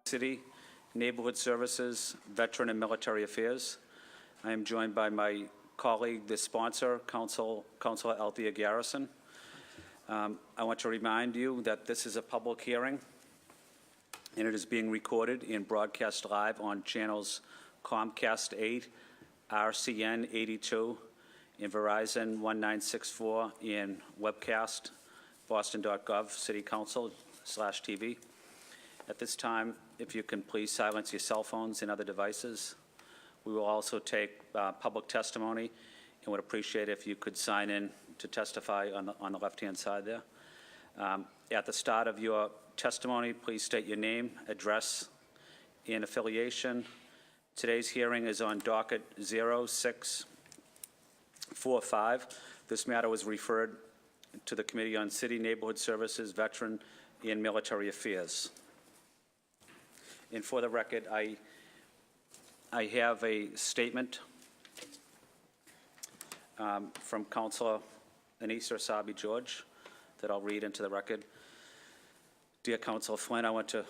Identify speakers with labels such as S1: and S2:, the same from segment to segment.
S1: City, Neighborhood Services, Veteran and Military Affairs. I am joined by my colleague, the sponsor, Councilor Althea Garrison. I want to remind you that this is a public hearing, and it is being recorded and broadcast live on channels Comcast 8, RCN 82, and Verizon 1964, and webcast boston.gov, City Council/TV. At this time, if you can please silence your cell phones and other devices. We will also take public testimony and would appreciate if you could sign in to testify on the left-hand side there. At the start of your testimony, please state your name, address, and affiliation. Today's hearing is on docket 0645. This matter was referred to the Committee on City, Neighborhood Services, Veteran, and Military Affairs. And for the record, I have a statement from Councilor Anissa Sabi George that I'll read into the record. Dear Councilor Flynn, I want to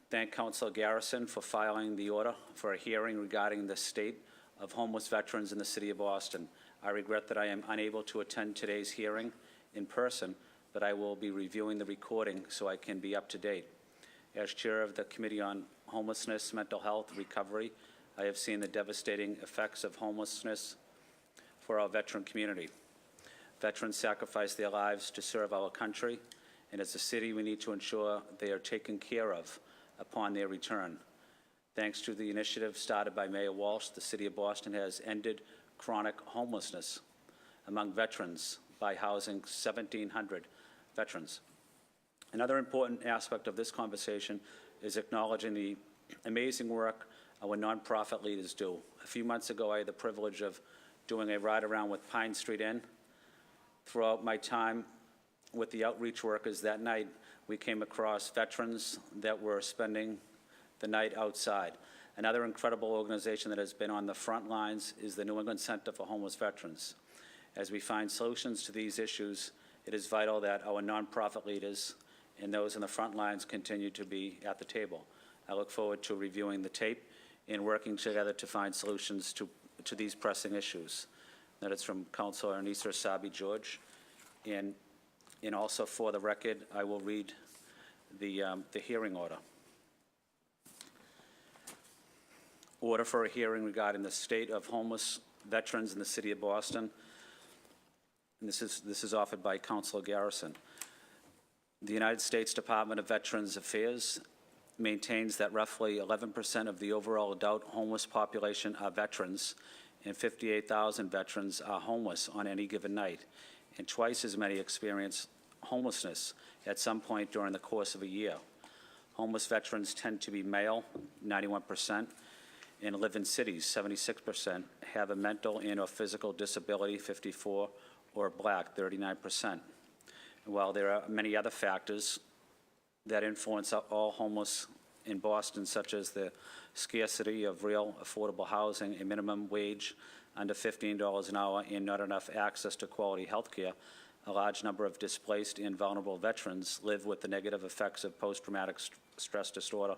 S1: thank Councilor Garrison for filing the order for a hearing regarding the state of homeless veterans in the City of Boston. I regret that I am unable to attend today's hearing in person, but I will be reviewing the recording so I can be up to date. As chair of the Committee on Homelessness, Mental Health, Recovery, I have seen the devastating effects of homelessness for our veteran community. Veterans sacrifice their lives to serve our country, and as a city, we need to ensure they are taken care of upon their return. Thanks to the initiative started by Mayor Walsh, the City of Boston has ended chronic homelessness among veterans by housing 1,700 veterans. Another important aspect of this conversation is acknowledging the amazing work our nonprofit leaders do. A few months ago, I had the privilege of doing a ride around with Pine Street Inn. Throughout my time with the outreach workers that night, we came across veterans that were spending the night outside. Another incredible organization that has been on the front lines is the New England Center for Homeless Veterans. As we find solutions to these issues, it is vital that our nonprofit leaders and those in the front lines continue to be at the table. I look forward to reviewing the tape and working together to find solutions to these pressing issues. That is from Councilor Anissa Sabi George. And also for the record, I will read the hearing order. Order for a hearing regarding the state of homeless veterans in the City of Boston. And this is offered by Councilor Garrison. The United States Department of Veterans Affairs maintains that roughly 11% of the overall adult homeless population are veterans, and 58,000 veterans are homeless on any given night, and twice as many experience homelessness at some point during the course of a year. Homeless veterans tend to be male, 91%, and live in cities, 76%, have a mental and or physical disability, 54%, or black, 39%. While there are many other factors that influence all homeless in Boston, such as the scarcity of real affordable housing, a minimum wage under $15 an hour, and not enough access to quality health care, a large number of displaced and vulnerable veterans live with the negative effects of post-traumatic stress disorder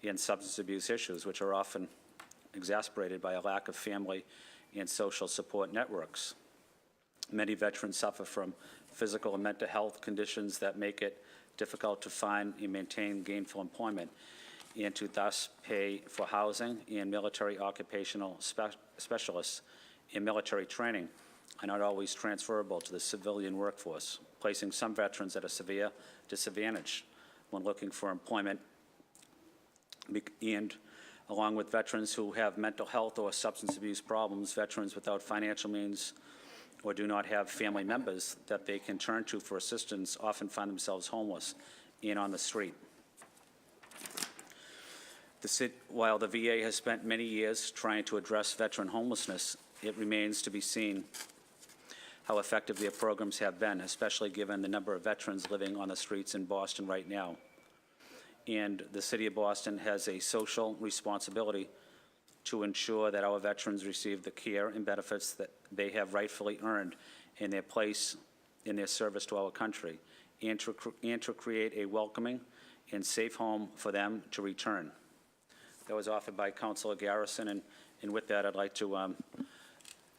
S1: and substance abuse issues, which are often exacerbated by a lack of family and social support networks. Many veterans suffer from physical and mental health conditions that make it difficult to find and maintain gainful employment, and to thus pay for housing, and military occupational specialists and military training are not always transferable to the civilian workforce, placing some veterans at a severe disadvantage when looking for employment. And along with veterans who have mental health or substance abuse problems, veterans without financial means or do not have family members that they can turn to for assistance often find themselves homeless and on the street. While the VA has spent many years trying to address veteran homelessness, it remains to be seen how effective their programs have been, especially given the number of veterans living on the streets in Boston right now. And the City of Boston has a social responsibility to ensure that our veterans receive the care and benefits that they have rightfully earned in their place in their service to our country, and to create a welcoming and safe home for them to return. That was offered by Councilor Garrison, and with that, I'd like to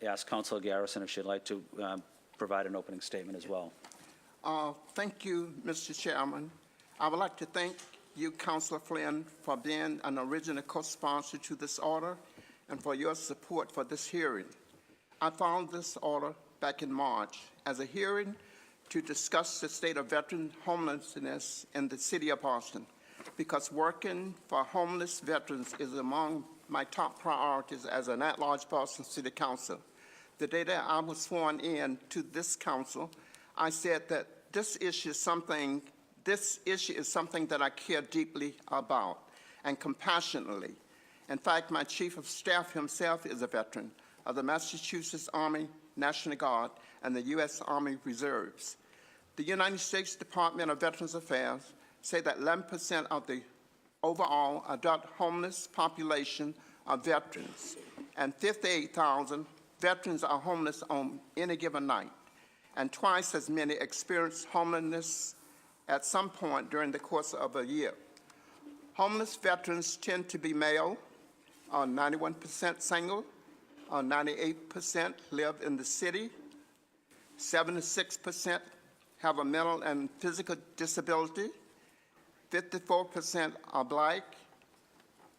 S1: ask Councilor Garrison if she'd like to provide an opening statement as well.
S2: Thank you, Mr. Chairman. I would like to thank you, Councilor Flynn, for being an original co-sponsor to this order and for your support for this hearing. I found this order back in March as a hearing to discuss the state of veteran homelessness in the city of Boston, because working for homeless veterans is among my top priorities as an at-large Boston City Council. The day that I was sworn in to this council, I said that this issue is something that I care deeply about and compassionately. In fact, my chief of staff himself is a veteran of the Massachusetts Army National Guard and the U.S. Army Reserves. The United States Department of Veterans Affairs say that 11% of the overall adult homeless population are veterans, and 58,000 veterans are homeless on any given night, and twice as many experience homelessness at some point during the course of a year. Homeless veterans tend to be male, 91% single, 98% live in the city, 76% have a mental and physical disability, 54% are Black,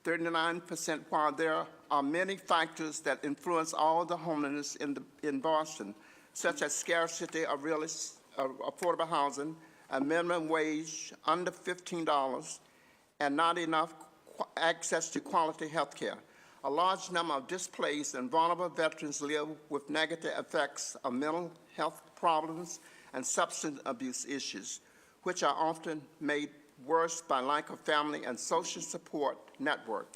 S2: 39%, while there are many factors that influence all the homelessness in Boston, such as scarcity of affordable housing, a minimum wage under $15, and not enough access to quality health care. A large number of displaced and vulnerable veterans live with negative effects of mental health problems and substance abuse issues, which are often made worse by lack of family and social support network.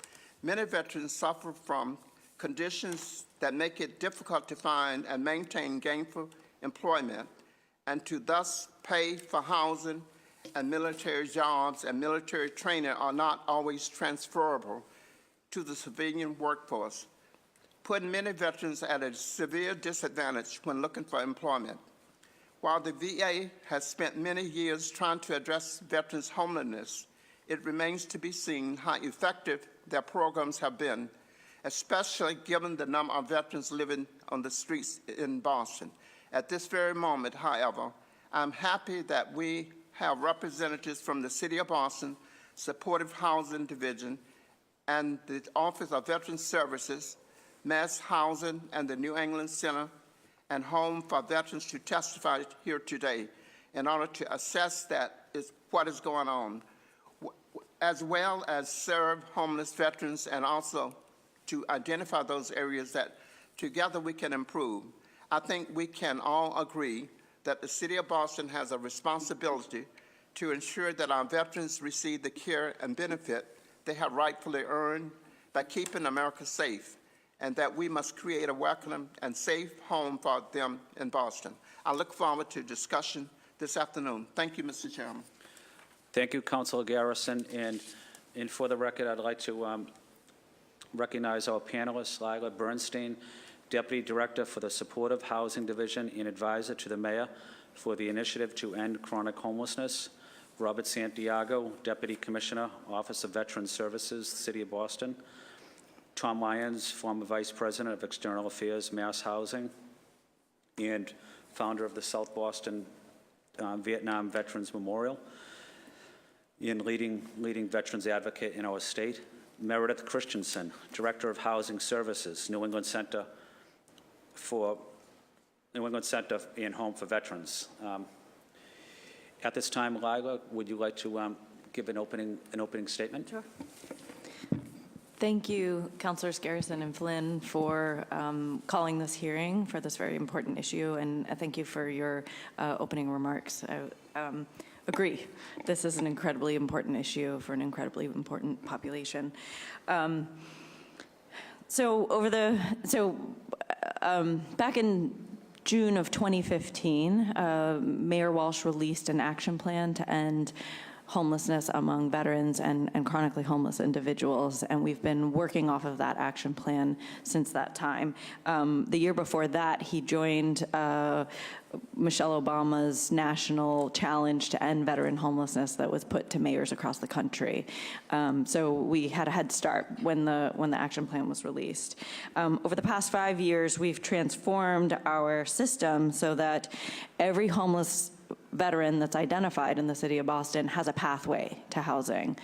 S2: Many veterans suffer from conditions that make it difficult to find and maintain gainful employment, and to thus pay for housing, and military jobs and military training are not always transferable to the civilian workforce, putting many veterans at a severe disadvantage when looking for employment. While the VA has spent many years trying to address veterans' homelessness, it remains to be seen how effective their programs have been, especially given the number of veterans living on the streets in Boston. At this very moment, however, I'm happy that we have representatives from the City of Boston, Supportive Housing Division, and the Office of Veteran Services, Mass Housing, and the New England Center and Home for Veterans to testify here today in order to assess what is going on, as well as serve homeless veterans and also to identify those areas that together we can improve. I think we can all agree that the City of Boston has a responsibility to ensure that our veterans receive the care and benefit they have rightfully earned by keeping America safe, and that we must create a welcome and safe home for them in Boston. I look forward to discussion this afternoon. Thank you, Mr. Chairman.
S1: Thank you, Councilor Garrison. And for the record, I'd like to recognize our panelists, Lila Bernstein, Deputy Director for the Supportive Housing Division and Advisor to the Mayor for the Initiative to End Chronic Homelessness, Robert Santiago, Deputy Commissioner, Office of Veteran Services, City of Boston, Tom Lyons, former Vice President of External Affairs, Mass Housing, and founder of the South Boston Vietnam Veterans Memorial, and leading veterans advocate in our state, Meredith Christensen, Director of Housing Services, New England Center and Home for Veterans. At this time, Lila, would you like to give an opening statement?
S3: Sure. Thank you, Councilors Garrison and Flynn, for calling this hearing for this very important issue, and thank you for your opening remarks. I agree. This is an incredibly important issue for an incredibly important population. Back in June of 2015, Mayor Walsh released an action plan to end homelessness among veterans and chronically homeless individuals, and we've been working off of that action plan since that time. The year before that, he joined Michelle Obama's national challenge to end veteran homelessness that was put to mayors across the country. So we had a head start when the action plan was released. Over the past 5 years, we've transformed our system so that every homeless veteran that's identified in the city of Boston has a pathway to housing.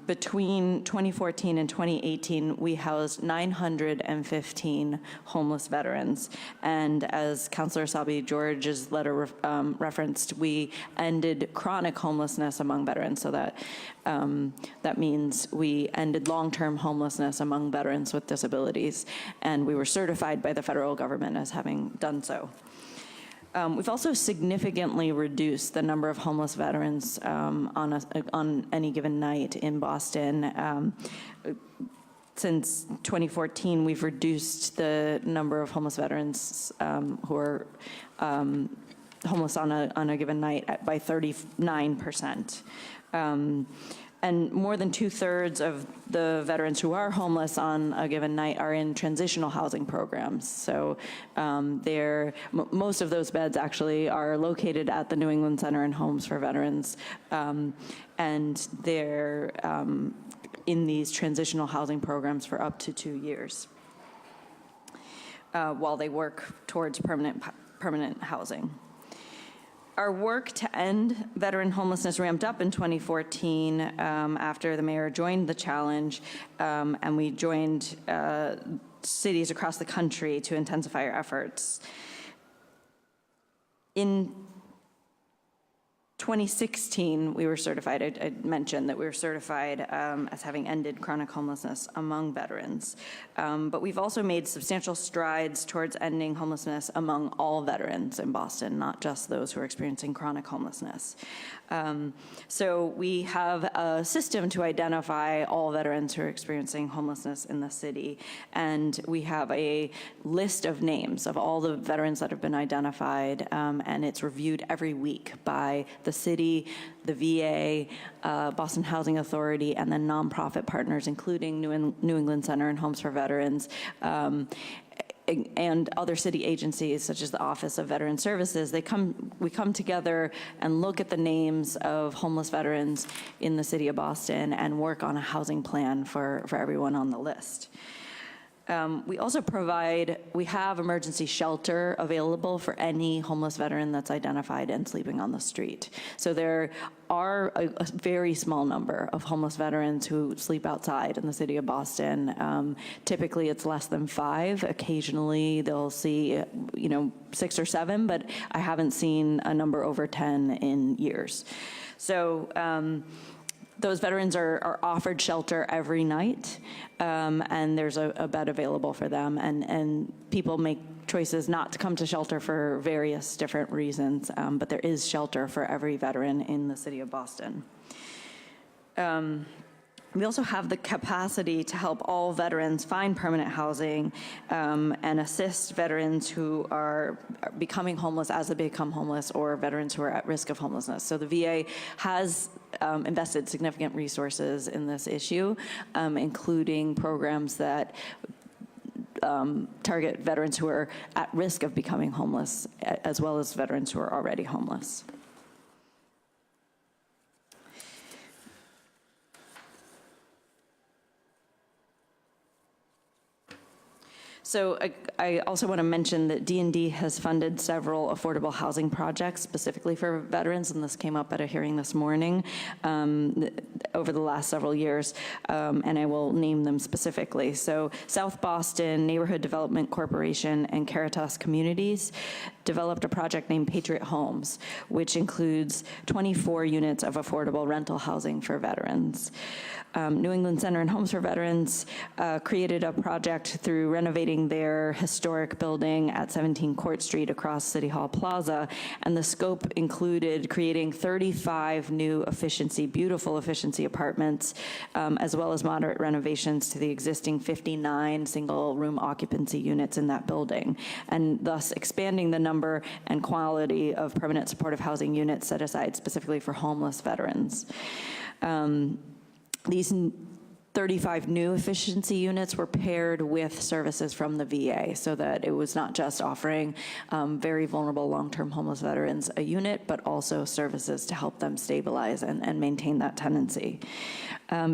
S3: Between 2014 and 2018, we housed 915 homeless veterans. And as Councilor Sabi George's letter referenced, we ended chronic homelessness among veterans. So that means we ended long-term homelessness among veterans with disabilities. And we were certified by the federal government as having done so. We've also significantly reduced the number of homeless veterans on any given night in Boston. Since 2014, we've reduced the number of homeless veterans who are homeless on a given night by 39%. And more than 2/3 of the veterans who are homeless on a given night are in transitional housing programs. So most of those beds actually are located at the New England Center and Homes for Veterans. And they're in these transitional housing programs for up to 2 years while they work towards permanent housing. Our work to end veteran homelessness ramped up in 2014 after the mayor joined the challenge, and we joined cities across the country to intensify our efforts. In 2016, we were certified. I mentioned that we were certified as having ended chronic homelessness among veterans. But we've also made substantial strides towards ending homelessness among all veterans in Boston, not just those who are experiencing chronic homelessness. So we have a system to identify all veterans who are experiencing homelessness in the city. And we have a list of names of all the veterans that have been identified, and it's reviewed every week by the city, the VA, Boston Housing Authority, and then nonprofit partners, including New England Center and Homes for Veterans, and other city agencies such as the Office of Veteran Services. We come together and look at the names of homeless veterans in the city of Boston and work on a housing plan for everyone on the list. We have emergency shelter available for any homeless veteran that's identified and sleeping on the street. So there are a very small number of homeless veterans who sleep outside in the city of Boston. Typically it's less than 5. Occasionally they'll see, 6 or 7, but I haven't seen a number over 10 in years. So, those veterans are offered shelter every night, and there's a bed available for them. And people make choices not to come to shelter for various different reasons, but there is shelter for every veteran in the city of Boston. We also have the capacity to help all veterans find permanent housing and assist veterans who are becoming homeless as they become homeless, or veterans who are at risk of homelessness. So the VA has invested significant resources in this issue, including programs that target veterans who are at risk of becoming homeless, as well as veterans who are already homeless. So I also want to mention that D&D has funded several affordable housing projects specifically for veterans, and this came up at a hearing this morning over the last several years, and I will name them specifically. So South Boston Neighborhood Development Corporation and Caritas Communities developed a project named Patriot Homes, which includes 24 units of affordable rental housing for veterans. New England Center and Homes for Veterans created a project through renovating their historic building at 17 Court Street across City Hall Plaza, and the scope included creating 35 new beautiful efficiency apartments, as well as moderate renovations to the existing 59 single-room occupancy units in that building, and thus expanding the number and quality of permanent supportive housing units set aside specifically for homeless veterans. These 35 new efficiency units were paired with services from the VA so that it was not just offering very vulnerable long-term homeless veterans a unit, but also services to help them stabilize and maintain that tenancy.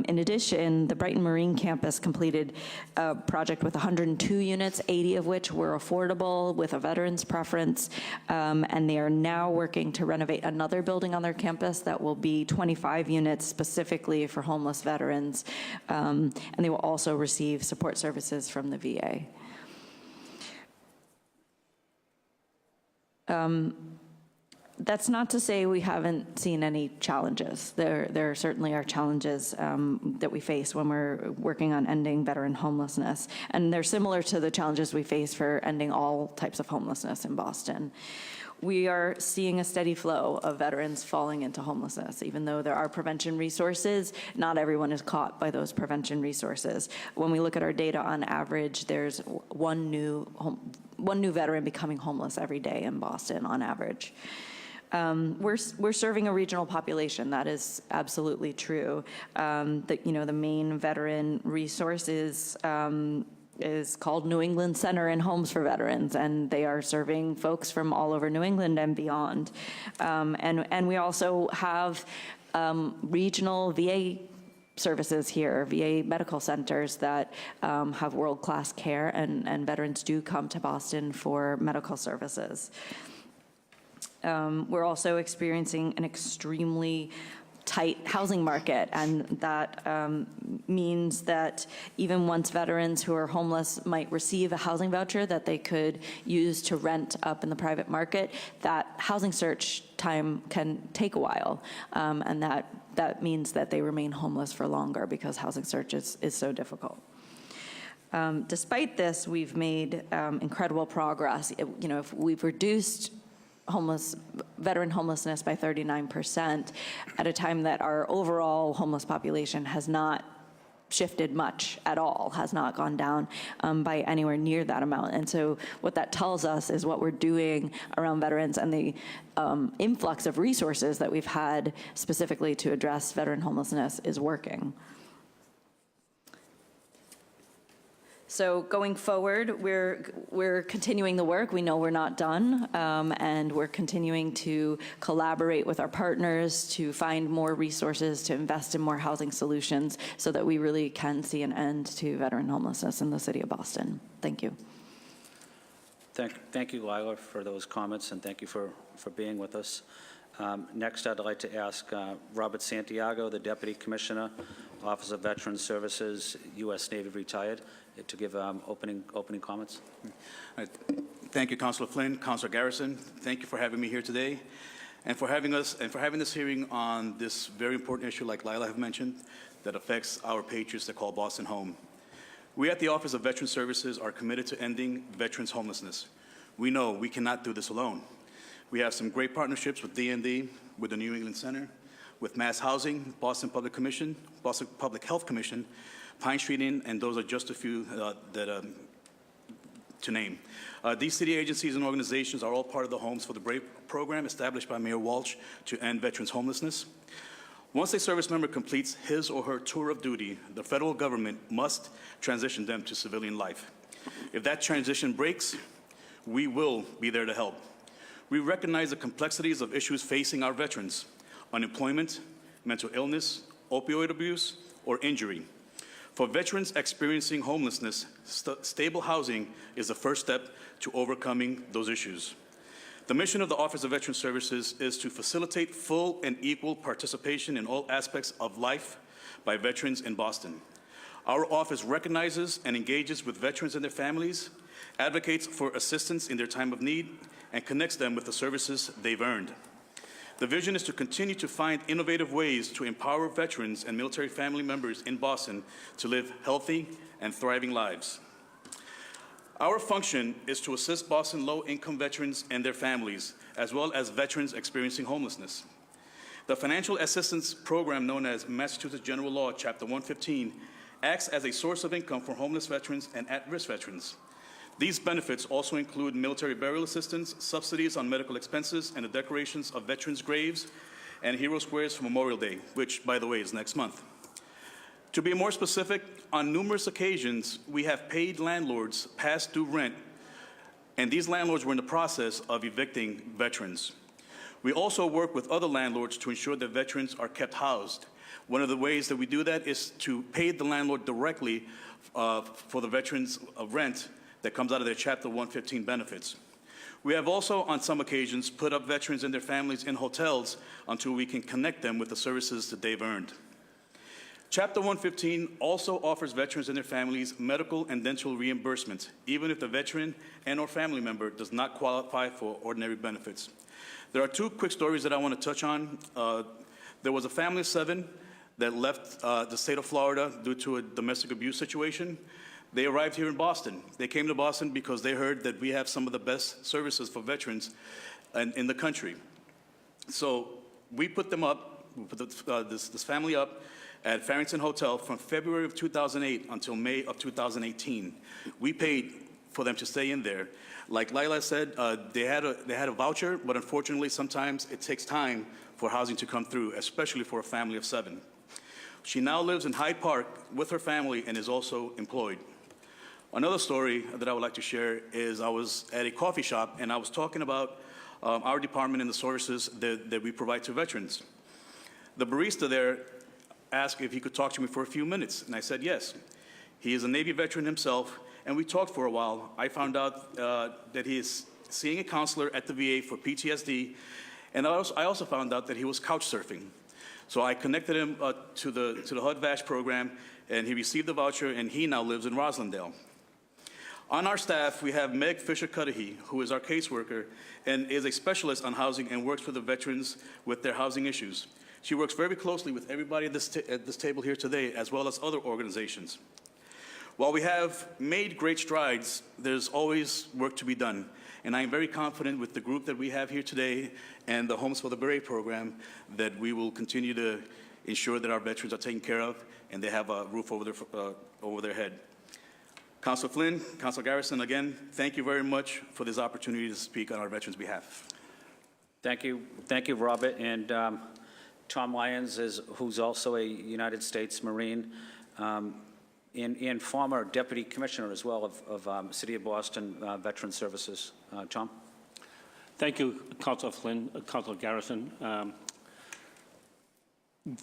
S3: In addition, the Brighton Marine campus completed a project with 102 units, 80 of which were affordable with a veteran's preference, and they are now working to renovate another building on their campus that will be 25 units specifically for homeless veterans, and they will also receive support services from the VA. That's not to say we haven't seen any challenges. There certainly are challenges that we face when we're working on ending veteran homelessness, and they're similar to the challenges we face for ending all types of homelessness in Boston. We are seeing a steady flow of veterans falling into homelessness. Even though there are prevention resources, not everyone is caught by those prevention resources. When we look at our data, on average, there's one new veteran becoming homeless every day in Boston on average. We're serving a regional population. That is absolutely true. The main veteran resource is called New England Center and Homes for Veterans, and they are serving folks from all over New England and beyond. And we also have regional VA services here, VA medical centers that have world-class care, and veterans do come to Boston for medical services. We're also experiencing an extremely tight housing market, and that means that even once veterans who are homeless might receive a housing voucher that they could use to rent up in the private market, that housing search time can take a while, and that means that they remain homeless for longer because housing search is so difficult. Despite this, we've made incredible progress. If we've reduced veteran homelessness by 39% at a time that our overall homeless population has not shifted much at all, has not gone down by anywhere near that amount. And so what that tells us is what we're doing around veterans and the influx of resources that we've had specifically to address veteran homelessness is working. So going forward, we're continuing the work. We know we're not done, and we're continuing to collaborate with our partners to find more resources, to invest in more housing solutions so that we really can see an end to veteran homelessness in the city of Boston. Thank you.
S1: Thank you, Lila, for those comments, and thank you for being with us. Next, I'd like to ask Robert Santiago, the Deputy Commissioner, Office of Veterans Services, U.S. Navy retired, to give opening comments.
S4: Thank you, Councilor Flynn, Councilor Garrison. Thank you for having me here today, and for having this hearing on this very important issue, like Lila have mentioned, that affects our patriots that call Boston home. We at the Office of Veterans Services are committed to ending veterans homelessness. We know we cannot do this alone. We have some great partnerships with DND, with the New England Center, with Mass Housing, Boston Public Health Commission, Pine Street Inn, and those are just a few to name. These city agencies and organizations are all part of the Homes for the Brave program established by Mayor Walsh to end veterans homelessness. Once a service member completes his or her tour of duty, the federal government must transition them to civilian life. If that transition breaks, we will be there to help. We recognize the complexities of issues facing our veterans: unemployment, mental illness, opioid abuse, or injury. For veterans experiencing homelessness, stable housing is the first step to overcoming those issues. The mission of the Office of Veterans Services is to facilitate full and equal participation in all aspects of life by veterans in Boston. Our office recognizes and engages with veterans and their families, advocates for assistance in their time of need, and connects them with the services they've earned. The vision is to continue to find innovative ways to empower veterans and military family members in Boston to live healthy and thriving lives. Our function is to assist Boston low-income veterans and their families, as well as veterans experiencing homelessness. The financial assistance program known as Massachusetts General Law, Chapter 115, acts as a source of income for homeless veterans and at-risk veterans. These benefits also include military burial assistance, subsidies on medical expenses, and the decorations of veterans' graves and hero squares for Memorial Day, which, by the way, is next month. To be more specific, on numerous occasions, we have paid landlords past due rent, and these landlords were in the process of evicting veterans. We also work with other landlords to ensure that veterans are kept housed. One of the ways that we do that is to pay the landlord directly for the veterans' rent that comes out of their Chapter 115 benefits. We have also, on some occasions, put up veterans and their families in hotels until we can connect them with the services that they've earned. Chapter 115 also offers veterans and their families medical and dental reimbursements, even if the veteran and/or family member does not qualify for ordinary benefits. There are two quick stories that I want to touch on. There was a family of 7 that left the state of Florida due to a domestic abuse situation. They arrived here in Boston. They came to Boston because they heard that we have some of the best services for veterans in the country. So we put them up, we put this family up at Farrington Hotel from February of 2008 until May of 2018. We paid for them to stay in there. Like Lila said, they had a voucher, but unfortunately sometimes it takes time for housing to come through, especially for a family of 7. She now lives in Hyde Park with her family and is also employed. Another story that I would like to share is I was at a coffee shop and I was talking about our department and the services that we provide to veterans. The barista there asked if he could talk to me for a few minutes, and I said yes. He is a Navy veteran himself, and we talked for a while. I found out that he is seeing a counselor at the VA for PTSD, and I also found out that he was couch surfing. So I connected him to the HUD-VASH program, and he received the voucher, and he now lives in Roslindale. On our staff, we have Meg Fisher-Cudahy, who is our caseworker and is a specialist on housing and works for the veterans with their housing issues. She works very closely with everybody at this table here today, as well as other organizations. While we have made great strides, there's always work to be done. And I am very confident with the group that we have here today and the Homes for the Brave program that we will continue to ensure that our veterans are taken care of and they have a roof over their head. Councilor Flynn, Councilor Garrison, again, thank you very much for this opportunity to speak on our veterans' behalf.
S1: Thank you, Robert. And Tom Lyons, who's also a United States Marine and former Deputy Commissioner as well of City of Boston Veteran Services. Tom?
S5: Thank you, Councilor Flynn, Councilor Garrison.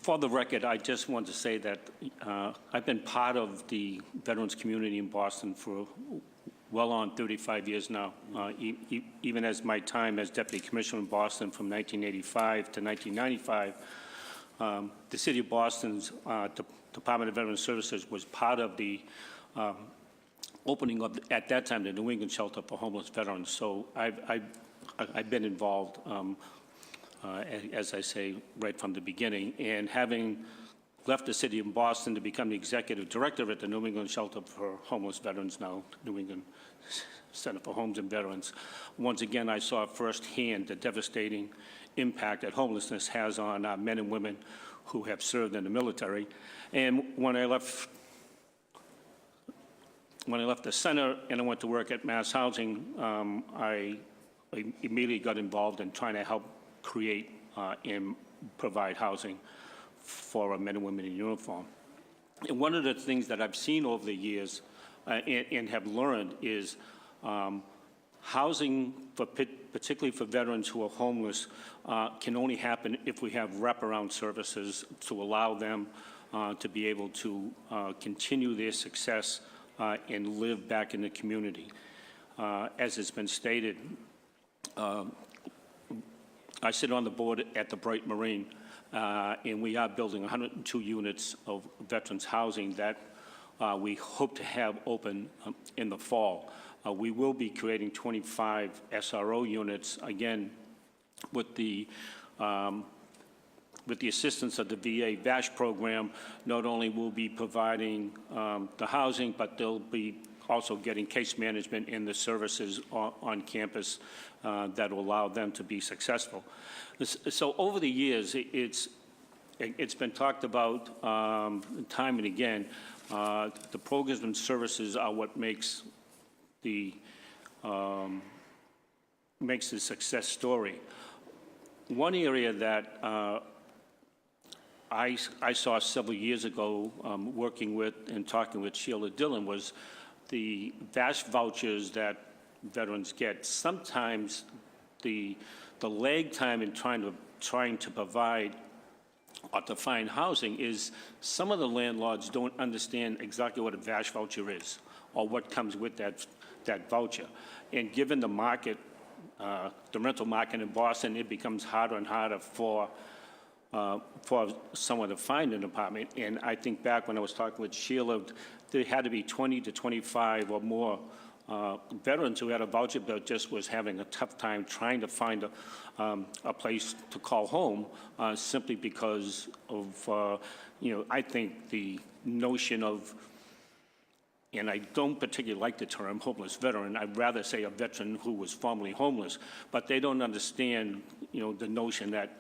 S5: For the record, I just want to say that I've been part of the veterans community in Boston for well on 35 years now, even as my time as Deputy Commissioner in Boston from 1985 to 1995. The City of Boston's Department of Veteran Services was part of the opening of, at that time, the New England Shelter for Homeless Veterans. So I've been involved, as I say, right from the beginning. And having left the City of Boston to become the Executive Director at the New England Shelter for Homeless Veterans, now New England Center for Homes and Veterans, once again I saw firsthand the devastating impact that homelessness has on men and women who have served in the military. And when I left the center and I went to work at Mass Housing, I immediately got involved in trying to help create and provide housing for men and women in uniform. And one of the things that I've seen over the years and have learned is housing, particularly for veterans who are homeless, can only happen if we have wraparound services to allow them to be able to continue their success and live back in the community. As it's been stated, I sit on the board at the Bright Marine, and we are building 102 units of veterans housing that we hope to have open in the fall. We will be creating 25 SRO units, again, with the assistance of the VA VASH program. Not only will be providing the housing, but they'll be also getting case management and the services on campus that will allow them to be successful. So over the years, it's been talked about time and again. The programs and services are what makes makes the success story. One area that I saw several years ago, working with and talking with Sheila Dillon, was the VASH vouchers that veterans get. Sometimes the lag time in trying to provide or to find housing is some of the landlords don't understand exactly what a VASH voucher is or what comes with that voucher. And given the market, the rental market in Boston, it becomes harder and harder for someone to find an apartment. And I think back when I was talking with Sheila, there had to be 20 to 25 or more veterans who had a voucher but just was having a tough time trying to find a place to call home simply because of, I think the notion of, and I don't particularly like the term homeless veteran. I'd rather say a veteran who was formerly homeless, but they don't understand, the notion that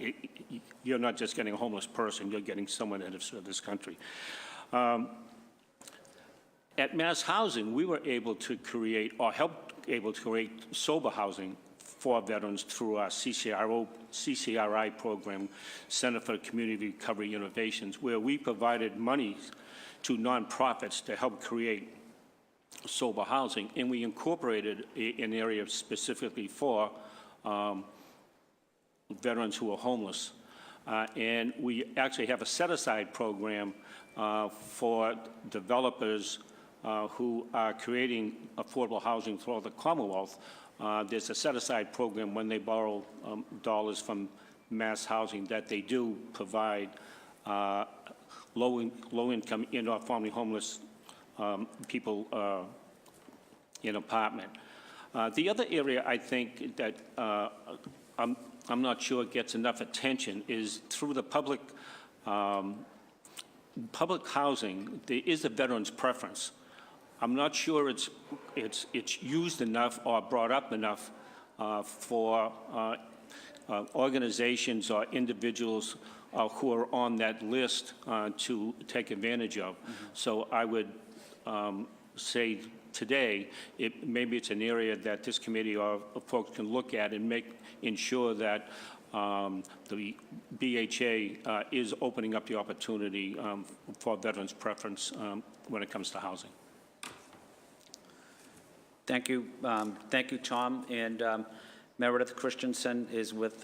S5: you're not just getting a homeless person, you're getting someone that has served this country. At Mass Housing, we were able to create, or able to create sober housing for veterans through our CCRI program, Center for Community Recovery Innovations, where we provided money to nonprofits to help create sober housing, and we incorporated an area specifically for veterans who are homeless. And we actually have a set-aside program for developers who are creating affordable housing throughout the Commonwealth. There's a set-aside program when they borrow dollars from Mass Housing that they do provide low-income and/or formerly homeless people in apartment. The other area I think that I'm not sure gets enough attention is through the public housing. There is a veteran's preference. I'm not sure it's used enough or brought up enough for organizations or individuals who are on that list to take advantage of. So I would say today, maybe it's an area that this committee or folks can look at and ensure that the BHA is opening up the opportunity for veterans' preference when it comes to housing.
S1: Thank you. Thank you, Tom. And Meredith Christensen is with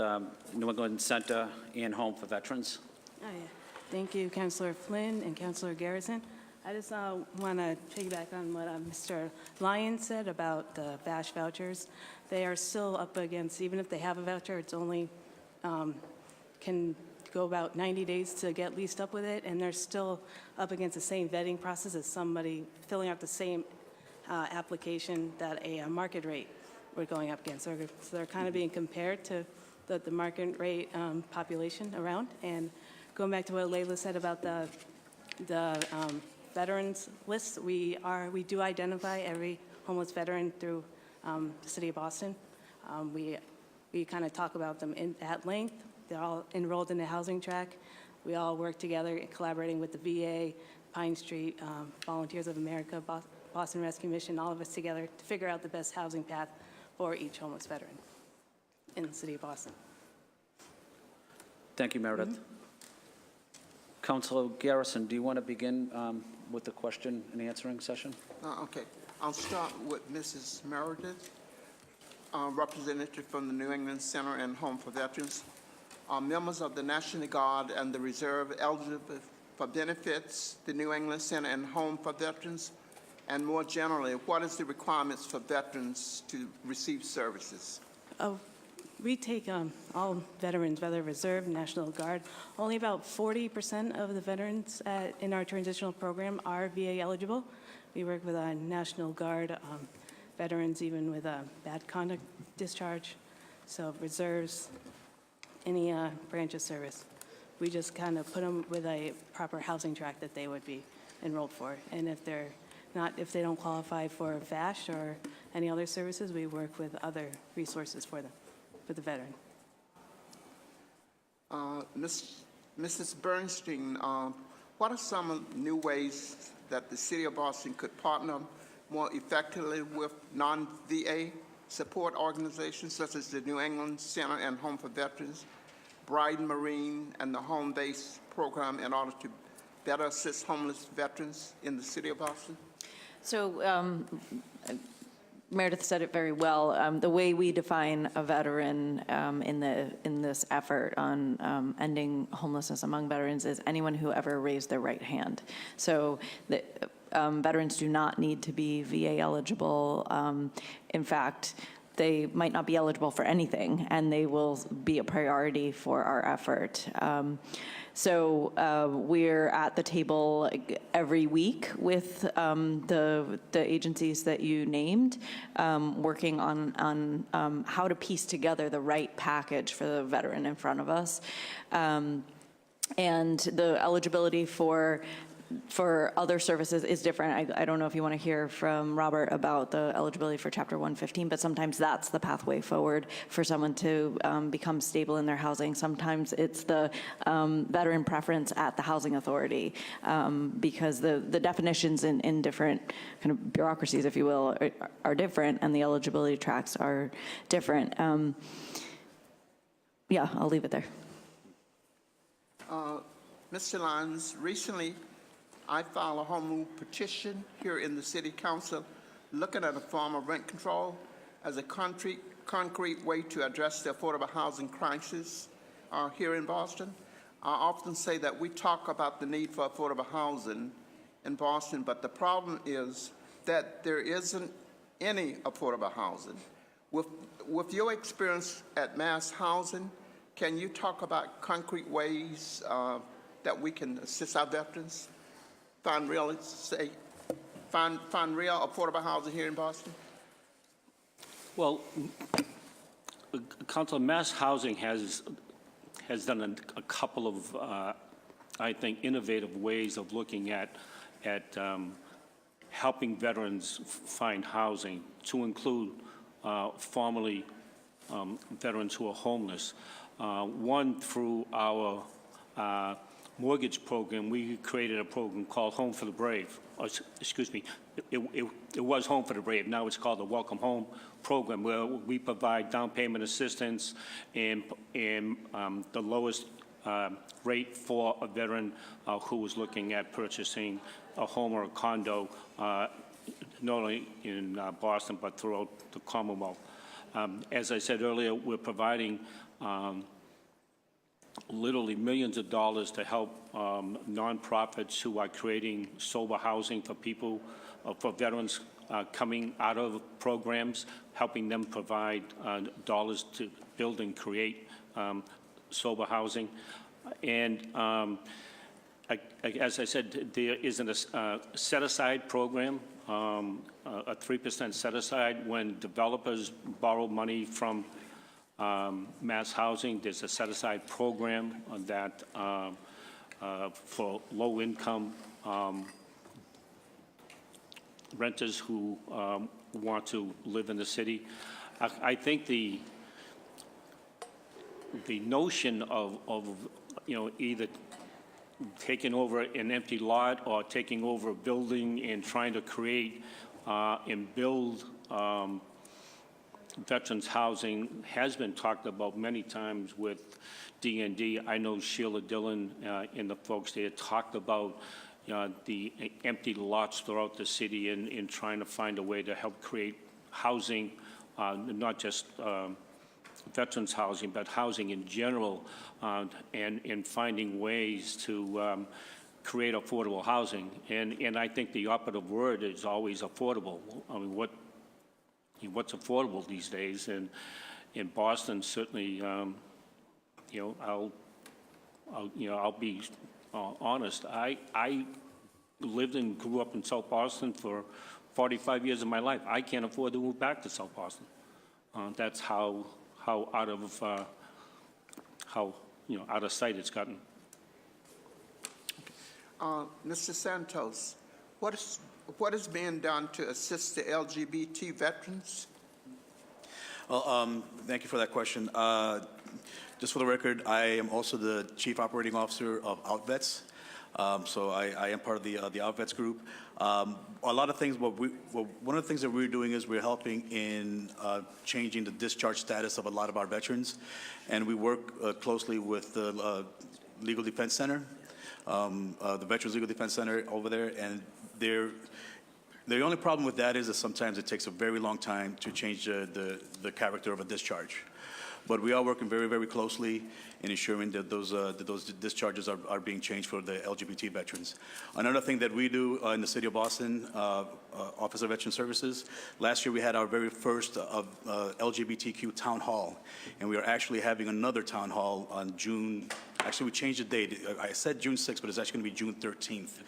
S1: New England Center and Home for Veterans.
S6: Oh, yeah. Thank you, Councilor Flynn and Councilor Garrison. I just want to piggyback on what Mr. Lyons said about the VASH vouchers. They are still up against, even if they have a voucher, it's only can go about 90 days to get leased up with it, and they're still up against the same vetting process as somebody filling out the same application that a market rate we're going up against. So they're kind of being compared to the market rate population around. And going back to what Layla said about the veterans list, we do identify every homeless veteran through the city of Boston. We kind of talk about them at length. They're all enrolled in the housing track. We all work together, collaborating with the VA, Pine Street, Volunteers of America, Boston Rescue Mission, all of us together to figure out the best housing path for each homeless veteran in the city of Boston.
S1: Thank you, Meredith. Councilor Garrison, do you want to begin with the question and answering session?
S2: Okay. I'll start with Mrs. Meredith, representative from the New England Center and Home for Veterans. Are members of the National Guard and the Reserve eligible for benefits, the New England Center and Home for Veterans? And more generally, what is the requirements for veterans to receive services?
S6: We take all veterans, whether Reserve, National Guard. Only about 40% of the veterans in our transitional program are VA eligible. We work with National Guard veterans, even with a bad conduct discharge. So reserves, any branch of service. We just kind of put them with a proper housing track that they would be enrolled for. And if they don't qualify for VASH or any other services, we work with other resources for them, for the veteran.
S2: Mrs. Bernstein, what are some new ways that the City of Boston could partner more effectively with non-VA support organizations such as the New England Center and Home for Veterans, Brighton Marine, and the Home Base program in order to better assist homeless veterans in the city of Boston?
S3: So Meredith said it very well. The way we define a veteran in this effort on ending homelessness among veterans is anyone who ever raised their right hand. So veterans do not need to be VA eligible. In fact, they might not be eligible for anything, and they will be a priority for our effort. So we're at the table every week with the agencies that you named, working on how to piece together the right package for the veteran in front of us. And the eligibility for other services is different. I don't know if you want to hear from Robert about the eligibility for Chapter 115, but sometimes that's the pathway forward for someone to become stable in their housing. Sometimes it's the veteran preference at the housing authority, because the definitions in different kind of bureaucracies, if you will, are different, and the eligibility tracks are different. Yeah, I'll leave it there.
S2: Mr. Lyons, recently I filed a home rule petition here in the City Council looking at a form of rent control as a concrete way to address the affordable housing crisis here in Boston. I often say that we talk about the need for affordable housing in Boston, but the problem is that there isn't any affordable housing. With your experience at Mass Housing, can you talk about concrete ways that we can assist our veterans find real affordable housing here in Boston?
S5: Well, Council, Mass Housing has done a couple of, I think, innovative ways of looking at helping veterans find housing, to include formerly veterans who are homeless. One, through our mortgage program, we created a program called Home for the Brave. Excuse me, it was Home for the Brave. Now it's called the Welcome Home program, where we provide down payment assistance and the lowest rate for a veteran who is looking at purchasing a home or a condo, not only in Boston, but throughout the Commonwealth. As I said earlier, we're providing literally millions of dollars to help nonprofits who are creating sober housing for people, for veterans coming out of programs, helping them provide dollars to build and create sober housing. And as I said, there isn't a set-aside program, a 3% set-aside when developers borrow money from Mass Housing. There's a set-aside program that for low-income renters who want to live in the city. I think the notion of either taking over an empty lot or taking over a building and trying to create and build veterans housing has been talked about many times with D&D. I know Sheila Dillon and the folks there talked about the empty lots throughout the city and trying to find a way to help create housing, not just veterans housing, but housing in general, and finding ways to create affordable housing. And I think the operative word is always affordable. I mean, what's affordable these days? And in Boston, certainly, I'll be honest. I lived and grew up in South Boston for 45 years of my life. I can't afford to move back to South Boston. That's how out of out of sight it's gotten.
S2: Mr. Santos, what is being done to assist the LGBT veterans?
S4: Well, thank you for that question. Just for the record, I am also the Chief Operating Officer of OutVets. So I am part of the OutVets group. A lot of things, one of the things that we're doing is we're helping in changing the discharge status of a lot of our veterans. And we work closely with the Legal Defense Center, the Veterans Legal Defense Center over there. And the only problem with that is that sometimes it takes a very long time to change the character of a discharge. But we are working very, very closely in ensuring that those discharges are being changed for the LGBT veterans. Another thing that we do in the City of Boston, Office of Veteran Services, last year we had our very first LGBTQ town hall, and we are actually having another town hall on June, actually we changed the date. I said June 6th, but it's actually going to be June 13th.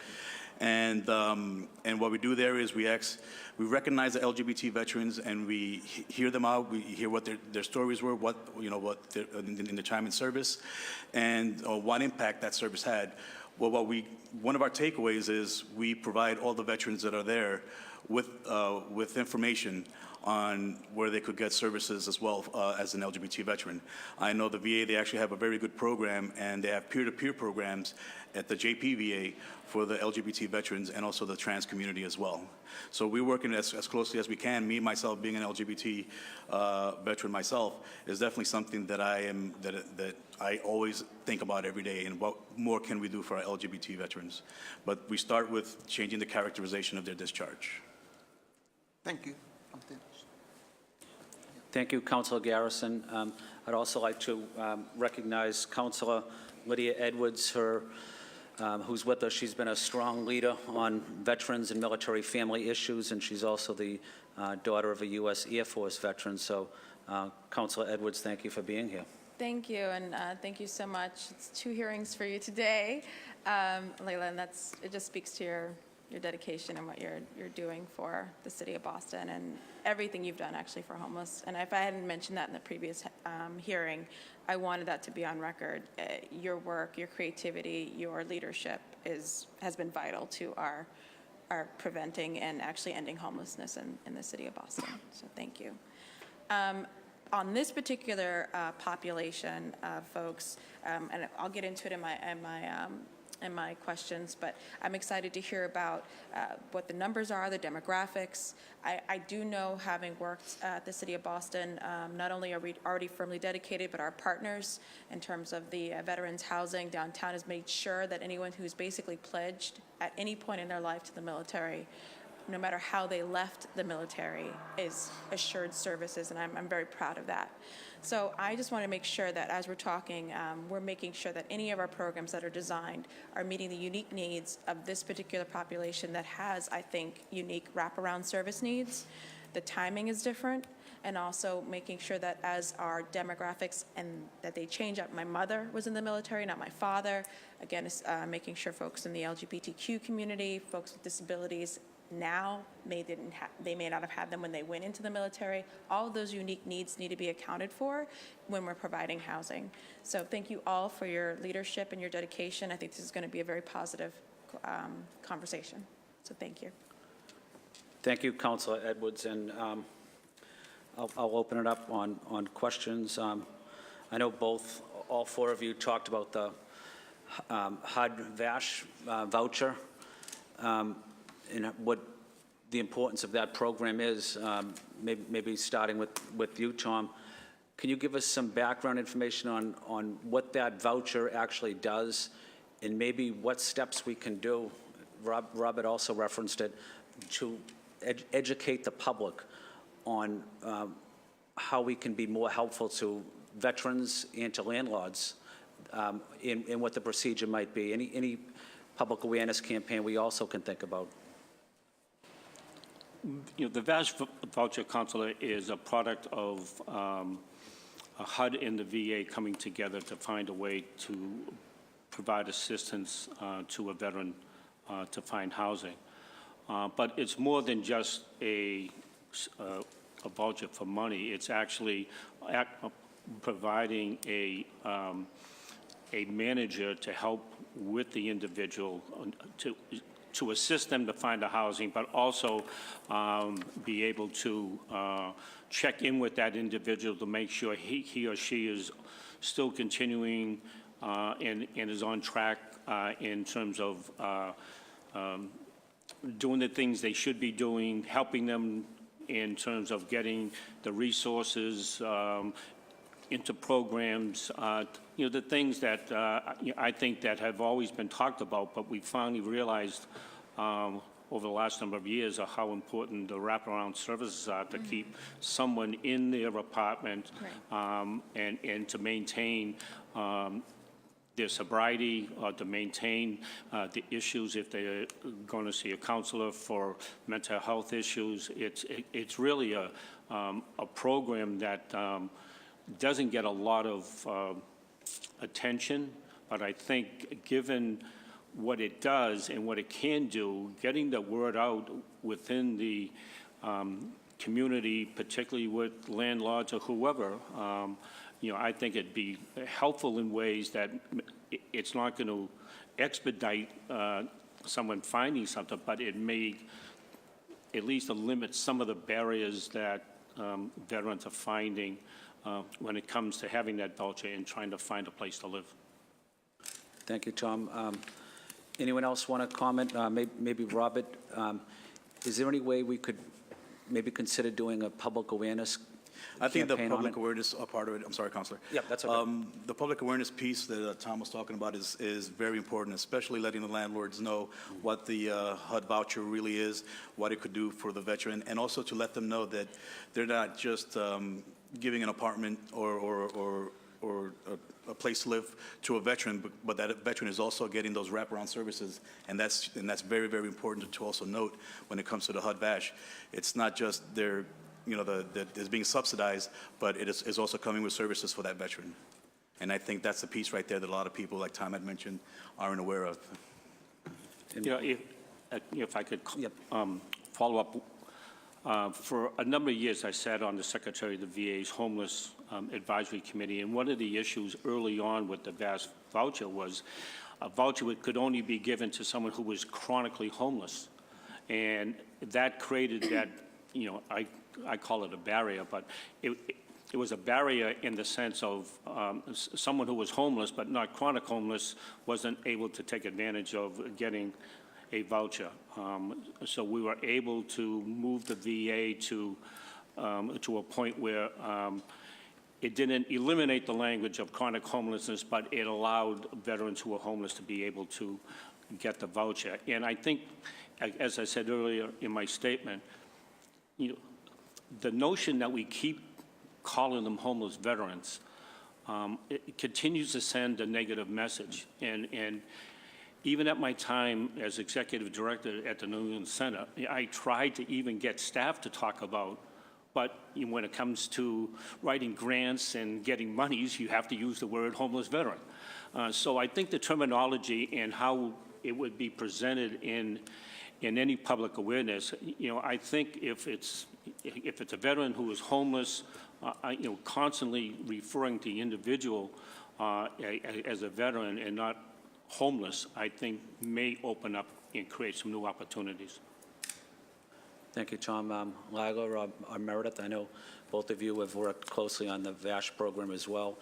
S4: And what we do there is we recognize the LGBT veterans and we hear them out. We hear what their stories were, what in the time in service, and what impact that service had. Well, one of our takeaways is we provide all the veterans that are there with information on where they could get services as well as an LGBT veteran. I know the VA, they actually have a very good program, and they have peer-to-peer programs at the JPVA for the LGBT veterans and also the trans community as well. So we're working as closely as we can. Me, myself, being an LGBT veteran myself, is definitely something that I always think about every day, and what more can we do for our LGBT veterans. But we start with changing the characterization of their discharge.
S2: Thank you. I'm finished.
S1: Thank you, Councilor Garrison. I'd also like to recognize Councilor Lydia Edwards, who's with us. She's been a strong leader on veterans and military family issues, and she's also the daughter of a U.S. Air Force veteran. So, Councilor Edwards, thank you for being here.
S7: Thank you, and thank you so much. It's 2 hearings for you today, Layla, and it just speaks to your dedication and what you're doing for the city of Boston and everything you've done actually for homeless. And if I hadn't mentioned that in the previous hearing, I wanted that to be on record. Your work, your creativity, your leadership has been vital to our preventing and actually ending homelessness in the city of Boston. So thank you. On this particular population of folks, and I'll get into it in my questions, but I'm excited to hear about what the numbers are, the demographics. I do know, having worked at the City of Boston, not only are we already firmly dedicated, but our partners in terms of the veterans housing downtown has made sure that anyone who's basically pledged at any point in their life to the military, no matter how they left the military, is assured services, and I'm very proud of that. So I just want to make sure that as we're talking, we're making sure that any of our programs that are designed are meeting the unique needs of this particular population that has, I think, unique wraparound service needs. The timing is different, and also making sure that as our demographics and that they change up. My mother was in the military, not my father. Again, it's making sure folks in the LGBTQ community, folks with disabilities, now they may not have had them when they went into the military. All of those unique needs need to be accounted for when we're providing housing. So thank you all for your leadership and your dedication. I think this is going to be a very positive conversation. So thank you.
S1: Thank you, Councilor Edwards, and I'll open it up on questions. I know all 4 of you talked about the HUD-VASH voucher. And what the importance of that program is, maybe starting with you, Tom. Can you give us some background information on what that voucher actually does, and maybe what steps we can do? Robert also referenced it, to educate the public on how we can be more helpful to veterans and to landlords in what the procedure might be. Any public awareness campaign we also can think about.
S5: The VASH voucher, Councilor, is a product of a HUD and the VA coming together to find a way to provide assistance to a veteran to find housing. But it's more than just a voucher for money. It's actually providing a manager to help with the individual to assist them to find a housing, but also be able to check in with that individual to make sure he or she is still continuing and is on track in terms of doing the things they should be doing, helping them in terms of getting the resources into programs, the things that I think that have always been talked about, but we finally realized over the last number of years of how important the wraparound services are to keep someone in their apartment and to maintain their sobriety, or to maintain the issues if they're going to see a counselor for mental health issues. It's really a program that doesn't get a lot of attention, but I think given what it does and what it can do, getting the word out within the community, particularly with landlords or whoever, I think it'd be helpful in ways that it's not going to expedite someone finding something, but it may at least limit some of the barriers that veterans are finding when it comes to having that voucher and trying to find a place to live.
S1: Thank you, Tom. Anyone else want to comment? Maybe Robert, is there any way we could maybe consider doing a public awareness
S4: I think the
S1: campaign on
S4: public
S1: it?
S4: awareness part of it, I'm sorry, Counselor.
S1: Yeah, that's okay.
S4: The public awareness piece that Tom was talking about is very important, especially letting the landlords know what the HUD voucher really is, what it could do for the veteran, and also to let them know that they're not just giving an apartment or a place to live to a veteran, but that a veteran is also getting those wraparound services, and that's very, very important to also note when it comes to the HUD VASH. It's not just their that is being subsidized, but it is also coming with services for that veteran. And I think that's the piece right there that a lot of people, like Tom had mentioned, aren't aware of.
S5: If I could follow up, for a number of years I sat on the Secretary of the VA's Homeless Advisory Committee, and one of the issues early on with the VASH voucher was a voucher that could only be given to someone who was chronically homeless. And that created that, I call it a barrier, but it was a barrier in the sense of someone who was homeless but not chronic homeless wasn't able to take advantage of getting a voucher. So we were able to move the VA to a point where it didn't eliminate the language of chronic homelessness, but it allowed veterans who were homeless to be able to get the voucher. And I think, as I said earlier in my statement, the notion that we keep calling them homeless veterans, it continues to send a negative message. And even at my time as executive director at the New England Center, I tried to even get staff to talk about, but when it comes to writing grants and getting monies, you have to use the word homeless veteran. So I think the terminology and how it would be presented in any public awareness, I think if it's a veteran who is homeless, constantly referring to the individual as a veteran and not homeless, I think may open up and create some new opportunities.
S1: Thank you, Tom. Lila or Meredith, I know both of you have worked closely on the VASH program as well.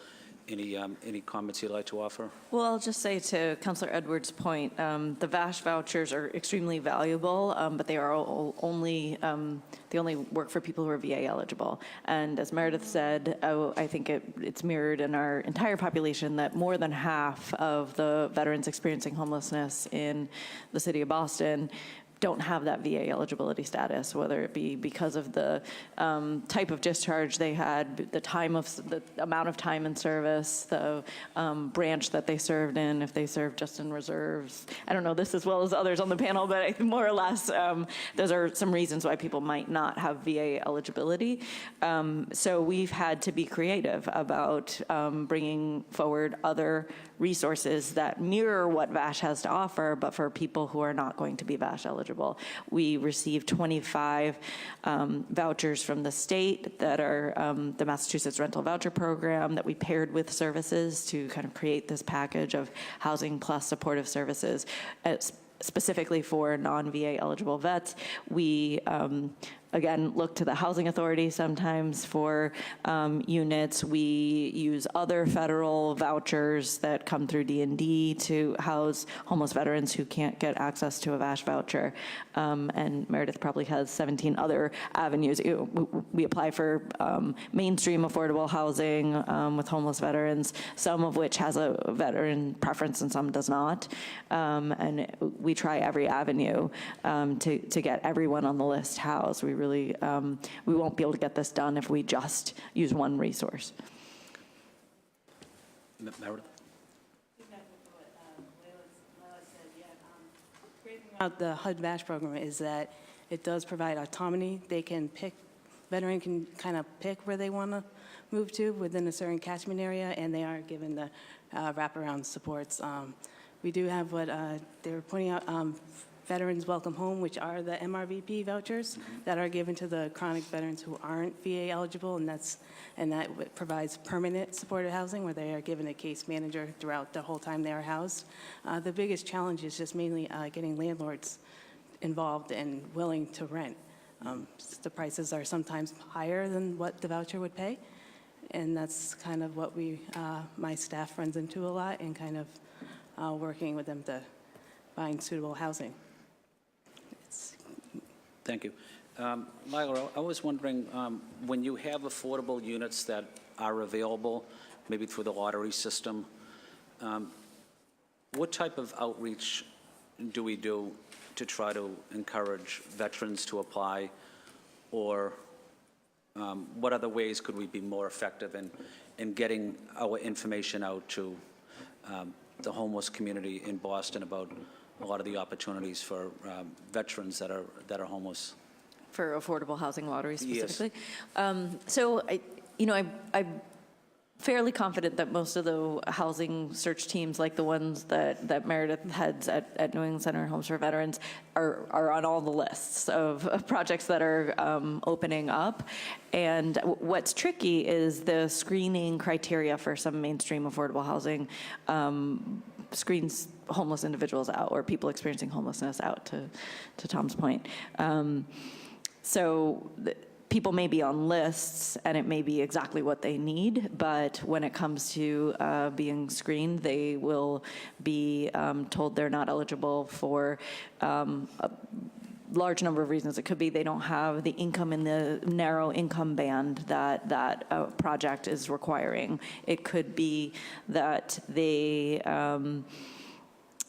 S1: Any comments you'd like to offer?
S3: Well, I'll just say to Councilor Edwards' point, the VASH vouchers are extremely valuable, but they are they only work for people who are VA eligible. And as Meredith said, I think it's mirrored in our entire population that more than half of the veterans experiencing homelessness in the city of Boston don't have that VA eligibility status, whether it be because of the type of discharge they had, the amount of time in service, the branch that they served in, if they served just in reserves. I don't know this as well as others on the panel, but more or less, those are some reasons why people might not have VA eligibility. So we've had to be creative about bringing forward other resources that mirror what VASH has to offer, but for people who are not going to be VASH eligible. We received 25 vouchers from the state that are the Massachusetts Rental Voucher Program that we paired with services to kind of create this package of housing plus supportive services. Specifically for non-VA eligible vets, we again, look to the Housing Authority sometimes for units. We use other federal vouchers that come through D&D to house homeless veterans who can't get access to a VASH voucher. And Meredith probably has 17 other avenues. We apply for mainstream affordable housing with homeless veterans, some of which has a veteran preference and some does not. And we try every avenue to get everyone on the list housed. We really, we won't be able to get this done if we just use one resource.
S1: Meredith?
S6: About the HUD VASH program is that it does provide autonomy. They can pick, veteran can kind of pick where they want to move to within a certain catchment area, and they are given the wraparound supports. We do have what they were pointing out, Veterans Welcome Home, which are the MRVP vouchers that are given to the chronic veterans who aren't VA eligible, and that provides permanent supported housing where they are given a case manager throughout the whole time they are housed. The biggest challenge is just mainly getting landlords involved and willing to rent. The prices are sometimes higher than what the voucher would pay, and that's kind of what my staff runs into a lot, and kind of working with them to find suitable housing.
S1: Thank you. Lila, I was wondering, when you have affordable units that are available, maybe through the lottery system, what type of outreach do we do to try to encourage veterans to apply, or what other ways could we be more effective in getting our information out to the homeless community in Boston about a lot of the opportunities for veterans that are homeless?
S3: For affordable housing lottery specifically?
S1: Yes.
S3: So, I'm fairly confident that most of the housing search teams, like the ones that Meredith heads at New England Center Homes for Veterans, are on all the lists of projects that are opening up. And what's tricky is the screening criteria for some mainstream affordable housing screens homeless individuals out, or people experiencing homelessness out, to Tom's point. People may be on lists and it may be exactly what they need, but when it comes to being screened, they will be told they're not eligible for a large number of reasons. It could be they don't have the income in the narrow income band that project is requiring. It could be that they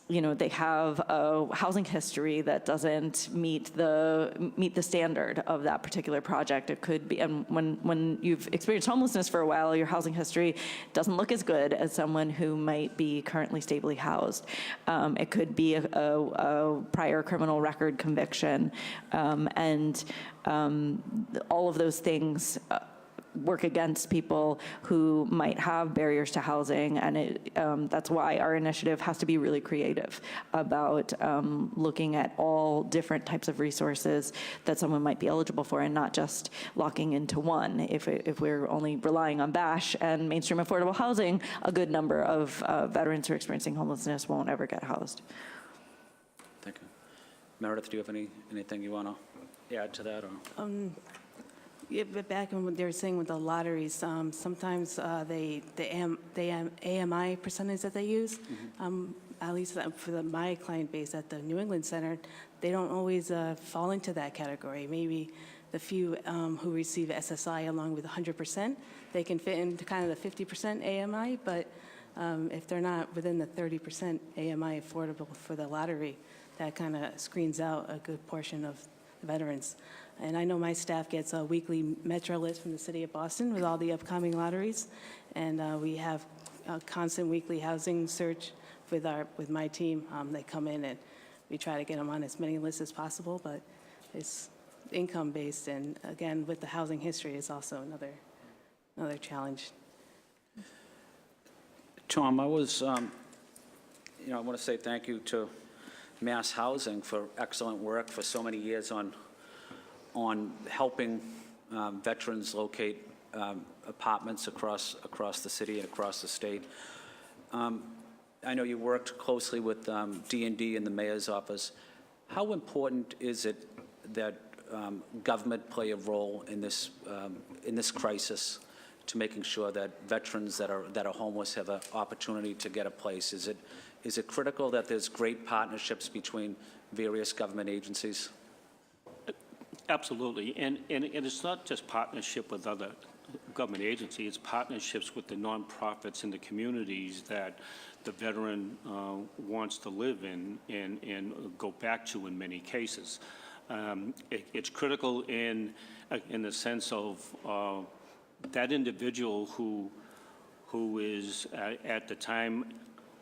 S3: they have a housing history that doesn't meet the standard of that particular project. It could be, and when you've experienced homelessness for a while, your housing history doesn't look as good as someone who might be currently stably housed. It could be a prior criminal record conviction, and all of those things work against people who might have barriers to housing, and that's why our initiative has to be really creative about looking at all different types of resources that someone might be eligible for, and not just locking into one. If we're only relying on BASH and mainstream affordable housing, a good number of veterans who are experiencing homelessness won't ever get housed.
S1: Thank you. Meredith, do you have anything you want to add to that? Or?
S6: Yeah, but back on what they were saying with the lotteries, sometimes the AMI percentage that they use, at least for my client base at the New England Center, they don't always fall into that category. Maybe the few who receive SSI along with 100%, they can fit into kind of the 50% AMI, but if they're not within the 30% AMI affordable for the lottery, that kind of screens out a good portion of the veterans. And I know my staff gets a weekly Metro list from the city of Boston with all the upcoming lotteries, and we have a constant weekly housing search with my team. They come in and we try to get them on as many lists as possible, but it's income-based, and again, with the housing history is also another challenge.
S1: Tom, I was, I want to say thank you to Mass Housing for excellent work for so many years on helping veterans locate apartments across the city and across the state. I know you worked closely with D&D and the mayor's office. How important is it that government play a role in this crisis to making sure that veterans that are homeless have an opportunity to get a place? Is it critical that there's great partnerships between various government agencies?
S5: Absolutely, and it's not just partnership with other government agencies, it's partnerships with the nonprofits in the communities that the veteran wants to live in and go back to in many cases. It's critical in the sense of that individual who is at the time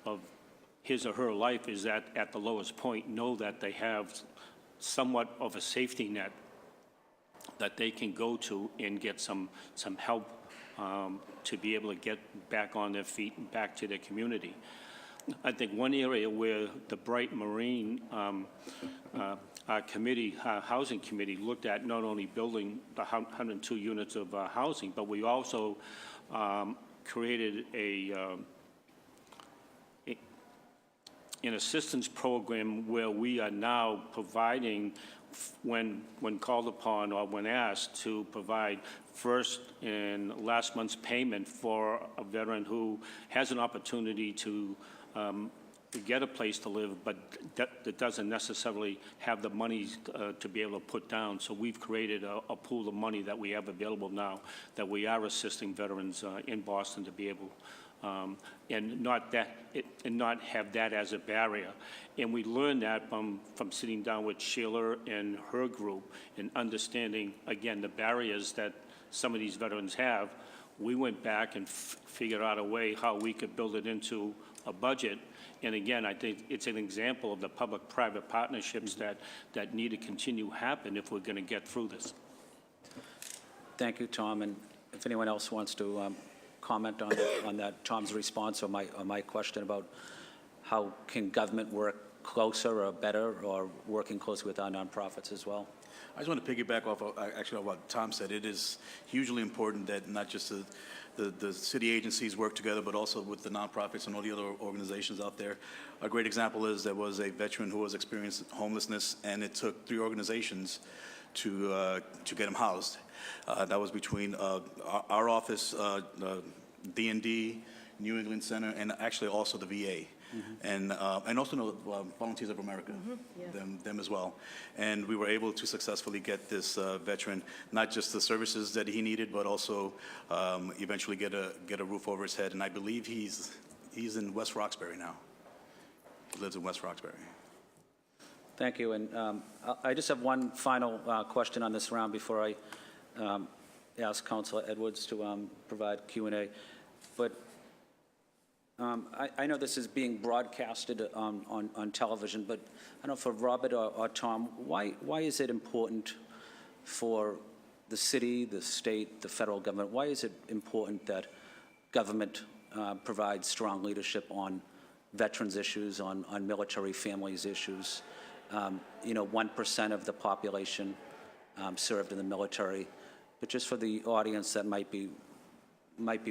S5: of his or her life is at the lowest point, know that they have somewhat of a safety net that they can go to and get some help to be able to get back on their feet and back to their community. I think one area where the Bright Marine our housing committee looked at not only building the 102 units of housing, but we also created an assistance program where we are now providing, when called upon or when asked, to provide first and last month's payment for a veteran who has an opportunity to get a place to live, but that doesn't necessarily have the money to be able to put down. So we've created a pool of money that we have available now that we are assisting veterans in Boston to be able and not have that as a barrier. And we learned that from sitting down with Sheila and her group and understanding, again, the barriers that some of these veterans have. We went back and figured out a way how we could build it into a budget. And again, I think it's an example of the public-private partnerships that need to continue to happen if we're going to get through this.
S1: Thank you, Tom. And if anyone else wants to comment on that, Tom's response or my question about how can government work closer or better or working closely with our nonprofits as well?
S4: I just want to piggyback off of what Tom said. It is hugely important that not just the city agencies work together, but also with the nonprofits and all the other organizations out there. A great example is there was a veteran who was experiencing homelessness, and it took 3 organizations to get him housed. That was between our office, D&D, New England Center, and actually also the VA. And also Volunteers of America, them as well. And we were able to successfully get this veteran not just the services that he needed, but also eventually get a roof over his head. And I believe he's in West Roxbury now. He lives in West Roxbury.
S1: Thank you. And I just have one final question on this round before I ask Councilor Edwards to provide Q&A. But I know this is being broadcasted on television, but I don't know, for Robert or Tom, why is it important for the city, the state, the federal government, why is it important that government provides strong leadership on veterans issues, on military families issues? 1% of the population served in the military, but just for the audience that might be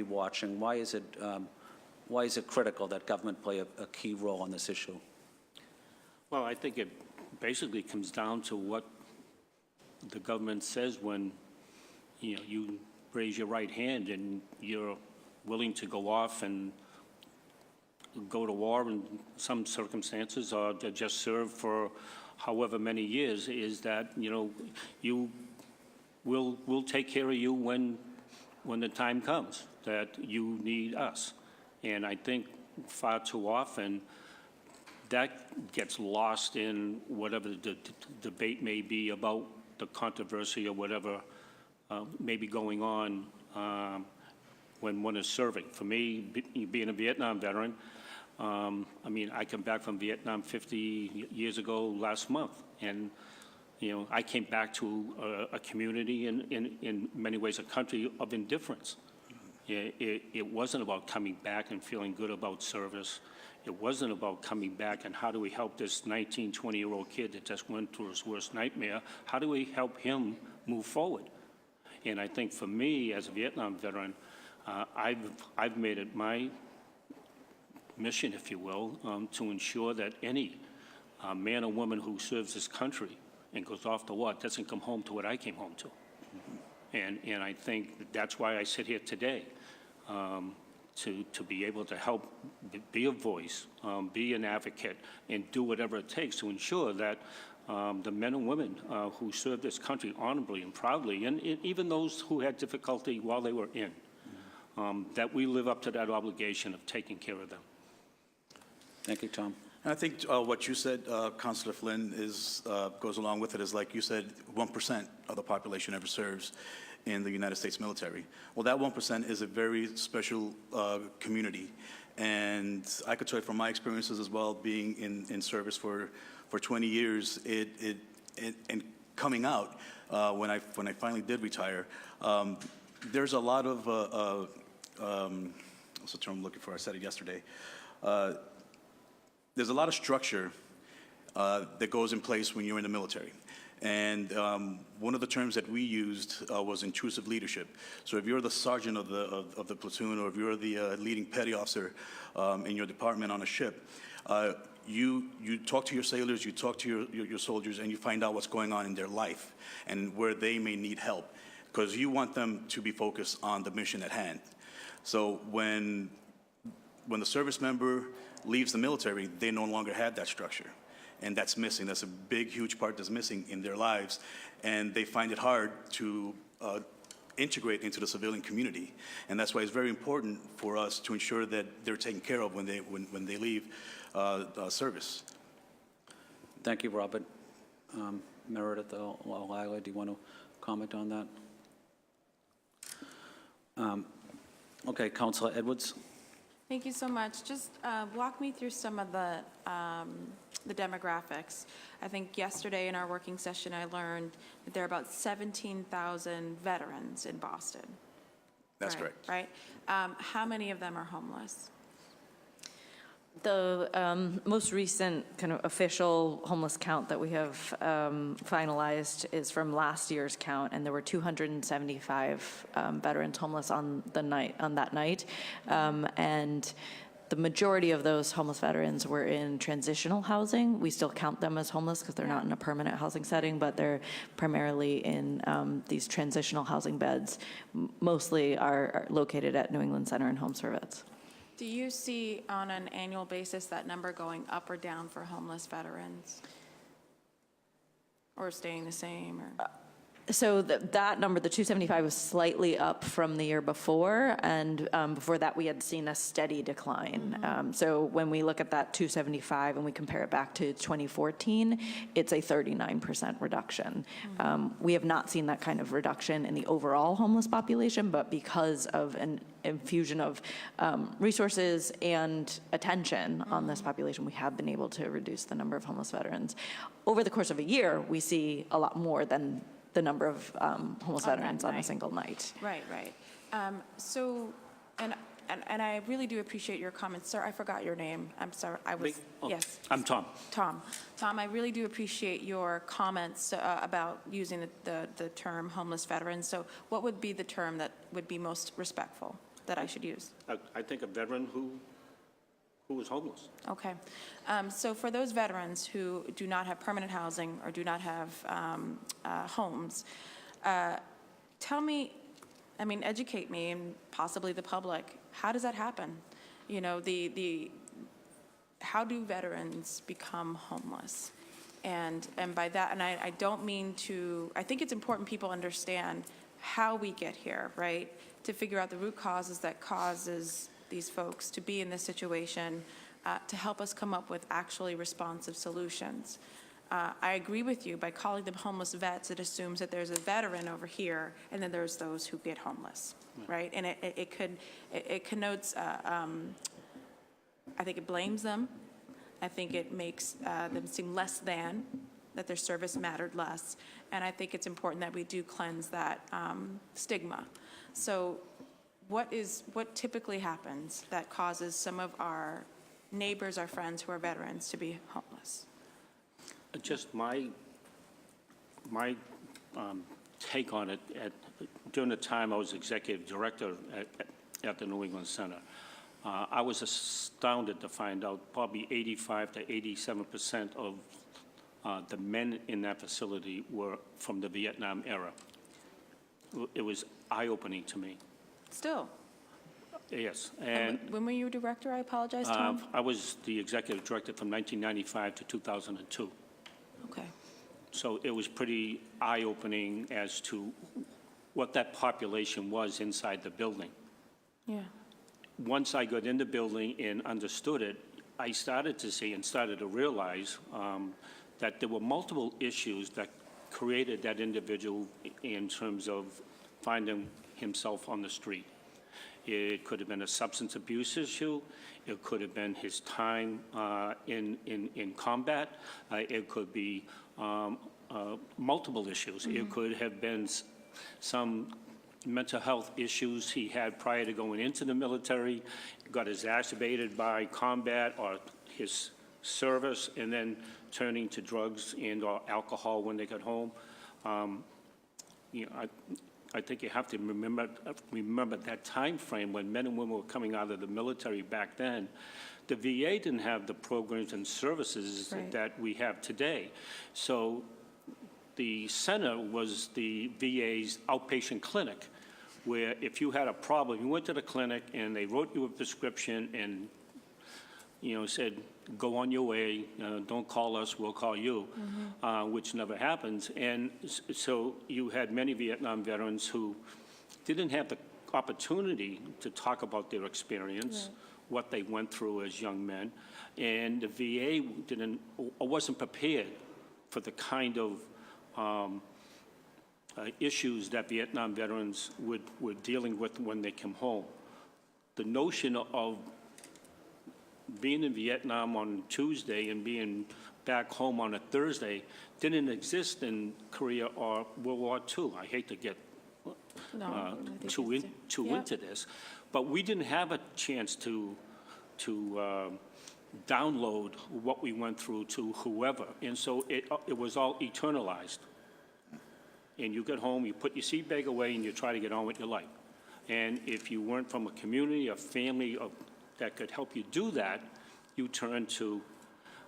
S1: watching, why is it critical that government play a key role on this issue?
S5: Well, I think it basically comes down to what the government says when, you raise your right hand and you're willing to go off and go to war in some circumstances or to just serve for however many years, is that, we'll take care of you when the time comes that you need us. And I think far too often that gets lost in whatever the debate may be about the controversy or whatever may be going on when one is serving. For me, being a Vietnam veteran, I came back from Vietnam 50 years ago last month. And, I came back to a community in many ways a country of indifference. It wasn't about coming back and feeling good about service. It wasn't about coming back and how do we help this 19, 20-year-old kid that just went through his worst nightmare, how do we help him move forward? And I think for me, as a Vietnam veteran, I've made it my mission, if you will, to ensure that any man or woman who serves this country and goes off to war doesn't come home to what I came home to. And I think that's why I sit here today, to be able to help be a voice, be an advocate, and do whatever it takes to ensure that the men and women who serve this country honorably and proudly, and even those who had difficulty while they were in, that we live up to that obligation of taking care of them.
S1: Thank you, Tom.
S4: And I think what you said, Councilor Flynn, goes along with it, is like you said, 1% of the population ever serves in the United States military. Well, that 1% is a very special community. And I could tell you from my experiences as well, being in service for 20 years, and coming out, when I finally did retire, there's a lot of, what's the term I'm looking for? I said it yesterday. There's a lot of structure that goes in place when you're in the military. And one of the terms that we used was intrusive leadership. So if you're the sergeant of the platoon, or if you're the leading petty officer in your department on a ship, you talk to your sailors, you talk to your soldiers, and you find out what's going on in their life and where they may need help, because you want them to be focused on the mission at hand. So when the service member leaves the military, they no longer have that structure. And that's missing. That's a big, huge part that's missing in their lives. And they find it hard to integrate into the civilian community. And that's why it's very important for us to ensure that they're taken care of when they leave service.
S1: Thank you, Robert. Meredith or Lila, do you want to comment on that? Okay, Councilor Edwards.
S7: Thank you so much. Just walk me through some of the demographics. I think yesterday in our working session, I learned that there are about 17,000 veterans in Boston.
S4: That's
S7: Right,
S4: correct.
S7: Right? How many of them are homeless?
S3: The most recent kind of official homeless count that we have finalized is from last year's count, and there were 275 veterans homeless on that night, and the majority of those homeless veterans were in transitional housing. We still count them as homeless because they're not in a permanent housing setting, but they're primarily in these transitional housing beds. Mostly are located at New England Center and Homes for Vets.
S7: Do you see on an annual basis that number going up or down for homeless veterans? Or staying the same? Or?
S3: So that number, the 275, was slightly up from the year before, and before that we had seen a steady decline. So when we look at that 275 and we compare it back to 2014, it's a 39% reduction. We have not seen that kind of reduction in the overall homeless population, but because of an infusion of resources and attention on this population, we have been able to reduce the number of homeless veterans. Over the course of a year, we see a lot more than the number of homeless veterans on a single night.
S7: Right, right. And I really do appreciate your comments. Sir, I forgot your name. I'm sorry. Yes.
S5: I'm Tom.
S7: Tom, I really do appreciate your comments about using the term homeless veterans. So what would be the term that would be most respectful that I should use?
S5: I think a veteran who is homeless.
S7: Okay. So for those veterans who do not have permanent housing or do not have homes, tell me, educate me and possibly the public, how does that happen? You know, how do veterans become homeless? And by that, and I don't mean to, I think it's important people understand how we get here, right? To figure out the root causes that causes these folks to be in this situation, to help us come up with actually responsive solutions. I agree with you. By calling them homeless vets, it assumes that there's a veteran over here, and then there's those who get homeless, right? And it connotes, I think it blames them. I think it makes them seem less than, that their service mattered less. And I think it's important that we do cleanse that stigma. So what typically happens that causes some of our neighbors, our friends who are veterans to be homeless?
S5: Just my take on it, during the time I was executive director at the New England Center, I was astounded to find out probably 85 to 87% the men in that facility were from the Vietnam era. It was eye-opening to me.
S7: Still.
S5: Yes,
S7: And when were you director? I apologize, Tom.
S5: I was the executive director from 1995 to 2002.
S7: Okay.
S5: So it was pretty eye-opening as to what that population was inside the building.
S7: Yeah.
S5: Once I got in the building and understood it, I started to see and started to realize that there were multiple issues that created that individual in terms of finding himself on the street. It could have been a substance abuse issue. It could have been his time in combat. It could be multiple issues. It could have been some mental health issues he had prior to going into the military, got exacerbated by combat or his service, and then turning to drugs and or alcohol when they got home. You know, I think you have to remember that time frame when men and women were coming out of the military back then. The VA didn't have the programs and services
S7: Right.
S5: that we have today. So the center was the VA's outpatient clinic, where if you had a problem, you went to the clinic and they wrote you a prescription and, you know, said, go on your way, don't call us, we'll call you, which never happens. And so you had many Vietnam veterans who didn't have the opportunity to talk about their experience, what they went through as young men, and the VA wasn't prepared for the kind of issues that Vietnam veterans were dealing with when they came home. The notion of being in Vietnam on Tuesday and being back home on a Thursday didn't exist in Korea or World War II. I hate to get
S7: No, I think
S5: too
S7: it's- yeah.
S5: into this, but we didn't have a chance to download what we went through to whoever, and so it was all eternalized. And you get home, you put your seat bag away, and you try to get on with your life. And if you weren't from a community, a family that could help you do that, you turn to,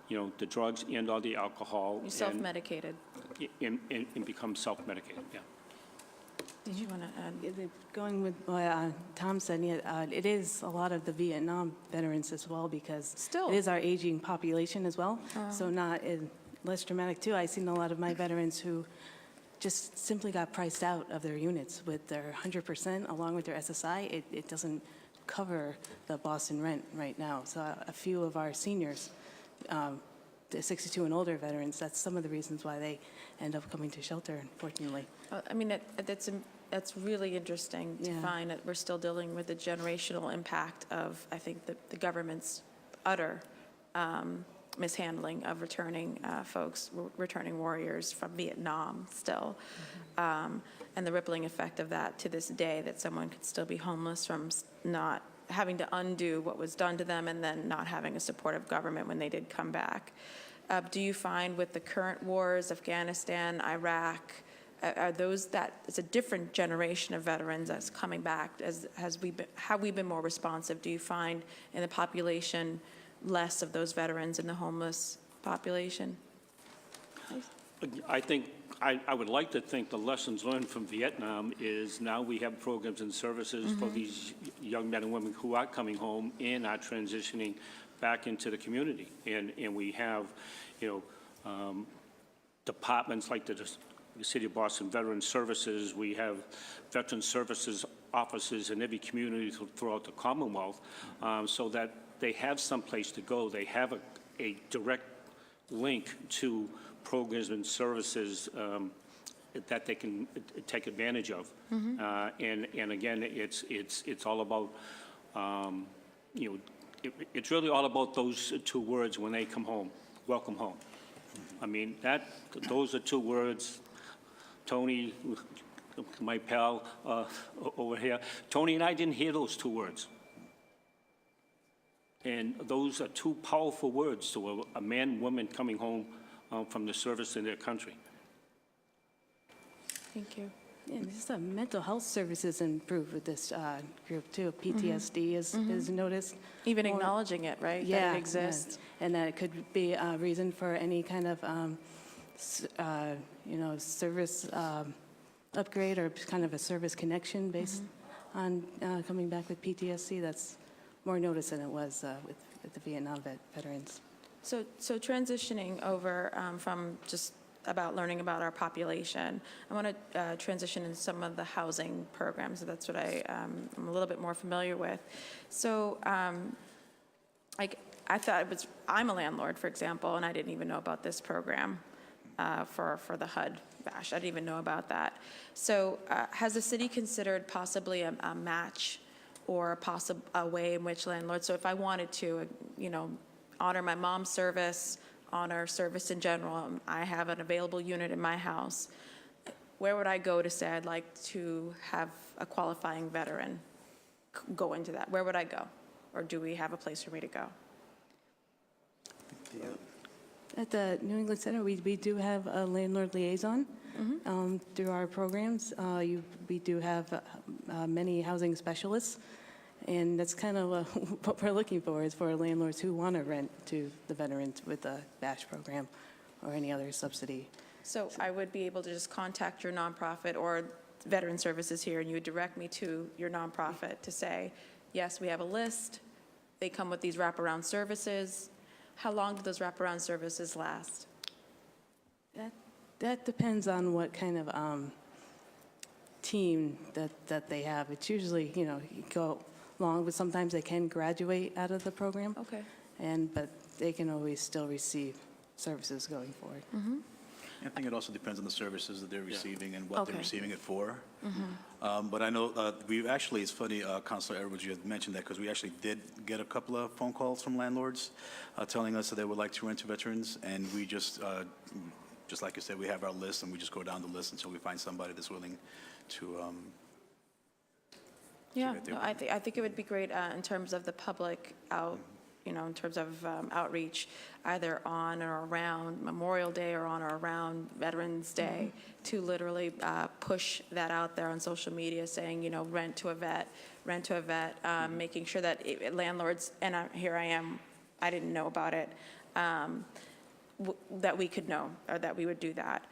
S5: you know, the drugs and or the alcohol.
S7: You self-medicated.
S5: And become self-medicated, yeah.
S7: Did you want to add?
S6: Going with what Tom said, yeah, it is a lot of the Vietnam veterans as well, because
S7: Still.
S6: it is our aging population as well. So less dramatic too. I've seen a lot of my veterans who just simply got priced out of their units with their 100% along with their SSI. It doesn't cover the Boston rent right now. So a few of our seniors, the 62 and older veterans, that's some of the reasons why they end up coming to shelter, unfortunately.
S7: I mean, that's really interesting to
S6: Yeah.
S7: find that we're still dealing with the generational impact of, I think, the government's utter mishandling of returning folks, returning warriors from Vietnam still. And the rippling effect of that to this day, that someone could still be homeless from not having to undo what was done to them and then not having a supportive government when they did come back. Do you find with the current wars, Afghanistan, Iraq, are those that it's a different generation of veterans that's coming back? Have we been more responsive? Do you find in the population less of those veterans in the homeless population?
S5: I think, I would like to think the lessons learned from Vietnam is now we have programs and services for these young men and women who are coming home and are transitioning back into the community. And we have, you know, departments like the City of Boston Veteran Services. We have Veteran Services offices in every community throughout the Commonwealth, so that they have some place to go. They have a direct link to programs and services that they can take advantage of. And again, it's all about, you know, it's really all about those two words when they come home, welcome home. I mean, those are two words. Tony, my pal over here, Tony and I didn't hear those two words. And those are two powerful words to a man and woman coming home from the service in their country.
S7: Thank you.
S6: And just mental health services improved with this group too. PTSD is noticed.
S7: Even
S6: Or-
S7: acknowledging it, right?
S6: Yeah,
S7: That it exists.
S6: yeah. And that it could be a reason for any kind of service upgrade or kind of a service connection based on coming back with PTSD. That's more notice than it was with the Vietnam veterans.
S7: So transitioning over from just about learning about our population, I want to transition into some of the housing programs. That's what I'm a little bit more familiar with. So I thought I'm a landlord, for example, and I didn't even know about this program for the HUD VASH. I didn't even know about that. So has the city considered possibly a match or a way in which landlords, so if I wanted to, honor my mom's service, honor service in general, I have an available unit in my house, where would I go to say I'd like to have a qualifying veteran go into that? Where would I go? Or do we have a place for me to go?
S6: At the New England Center, we do have a landlord liaison through our programs. We do have many housing specialists, and that's kind of what we're looking for, is for landlords who want to rent to the veterans with the VASH program or any other subsidy.
S7: So I would be able to just contact your nonprofit or Veteran Services here, and you would direct me to your nonprofit to say, yes, we have a list. They come with these wraparound services. How long do those wraparound services last?
S6: That depends on what kind of team that they have. It's usually, you go long, but sometimes they can graduate out of the program.
S7: Okay.
S6: But they can always still receive services going forward.
S4: I think it also depends on the services that they're receiving and what they're
S7: Okay.
S4: receiving it for. But I know we actually, it's funny, Councilor Edwards, you had mentioned that, because we actually did get a couple of phone calls from landlords telling us that they would like to rent to veterans, and we just like you said, we have our list, and we just go down the list until we find somebody that's willing to.
S7: Yeah,
S4: right there.
S7: no, I think it would be great in terms of the public in terms of outreach, either on or around Memorial Day or on or around Veterans Day, to literally push that out there on social media, saying, rent to a vet, making sure that landlords, and here I am, I didn't know about it, that we could know, or that we would do that.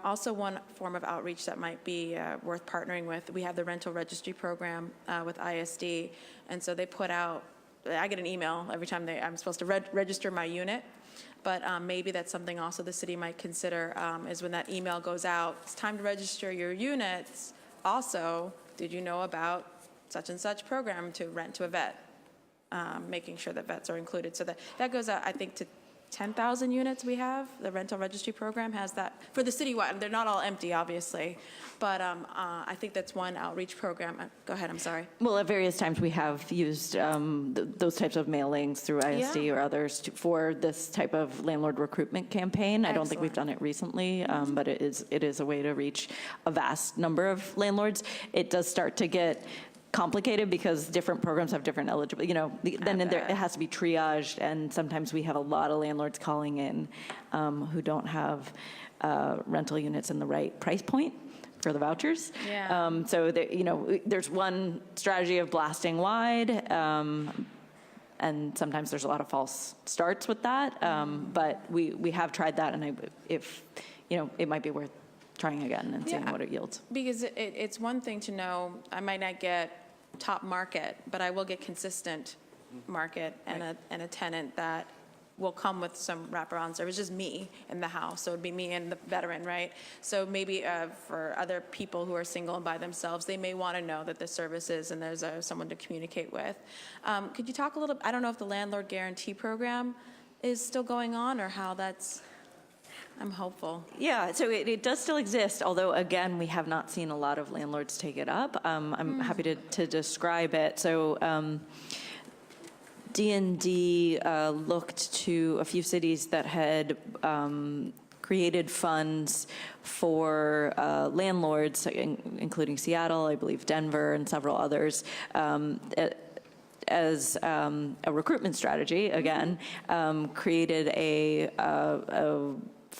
S7: Also, one form of outreach that might be worth partnering with, we have the rental registry program with ISD, and so they put out, I get an email every time I'm supposed to register my unit, but maybe that's something also the city might consider, is when that email goes out, it's time to register your units. Also, did you know about such and such program to rent to a vet? Making sure that vets are included. So that goes out, I think, to 10,000 units we have. The rental registry program has that for the citywide. They're not all empty, obviously, but I think that's one outreach program. Go ahead, I'm sorry.
S3: Well, at various times we have used those types of mailings through ISD or others for this type of landlord recruitment campaign. I don't think we've done it recently, but it is a way to reach a vast number of landlords. It does start to get complicated because different programs have different eligibility, then it has to be triaged, and sometimes we have a lot of landlords calling in who don't have rental units in the right price point for the vouchers.
S7: Yeah.
S3: So there's one strategy of blasting wide, and sometimes there's a lot of false starts with that, but we have tried that, and it might be worth trying again and seeing what it yields.
S7: Because it's one thing to know I might not get top market, but I will get consistent market and a tenant that will come with some wraparound service, just me in the house. So it'd be me and the veteran, right? So maybe for other people who are single and by themselves, they may want to know that the service is and there's someone to communicate with. Could you talk a little, I don't know if the landlord guarantee program is still going on or how that's, I'm hopeful.
S3: Yeah, so it does still exist, although, again, we have not seen a lot of landlords take it up. I'm happy to describe it. So D&D looked to a few cities that had created funds for landlords, including Seattle, I believe Denver, and several others, as a recruitment strategy, again, created a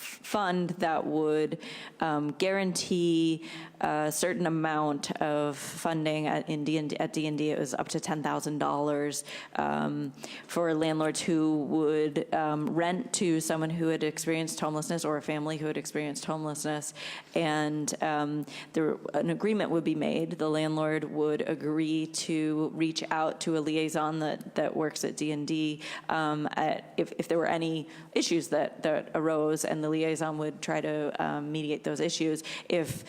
S3: fund that would guarantee a certain amount of funding at D&D. It was up to $10,000 for landlords who would rent to someone who had experienced homelessness or a family who had experienced homelessness. And an agreement would be made. The landlord would agree to reach out to a liaison that works at D&D if there were any issues that arose, and the liaison would try to mediate those issues. If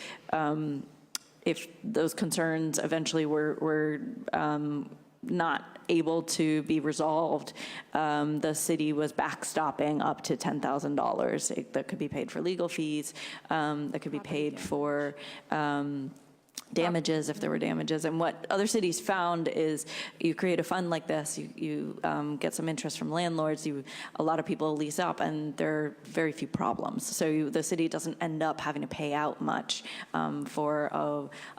S3: those concerns eventually were not able to be resolved, the city was backstopping up to $10,000 that could be paid for legal fees, that could be paid for damages if there were damages. And what other cities found is you create a fund like this, you get some interest from landlords, a lot of people lease up, and there are very few problems. So the city doesn't end up having to pay out much for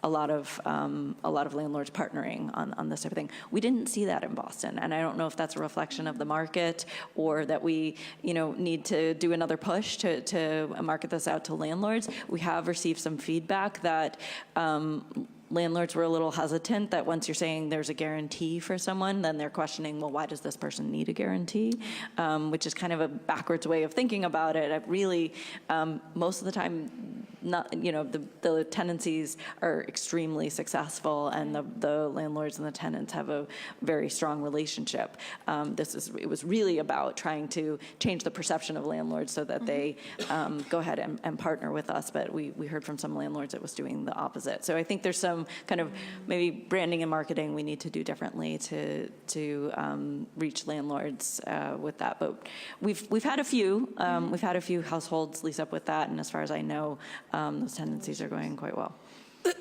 S3: a lot of landlords partnering on this type of thing. We didn't see that in Boston, and I don't know if that's a reflection of the market or that we need to do another push to market this out to landlords. We have received some feedback that landlords were a little hesitant that once you're saying there's a guarantee for someone, then they're questioning, well, why does this person need a guarantee? Which is kind of a backwards way of thinking about it. Most of the time, the tenancies are extremely successful, and the landlords and the tenants have a very strong relationship. It was really about trying to change the perception of landlords so that they go ahead and partner with us. But we heard from some landlords that was doing the opposite. So I think there's some kind of maybe branding and marketing we need to do differently to reach landlords with that. But we've had a few households lease up with that, and as far as I know, those tendencies are going quite well.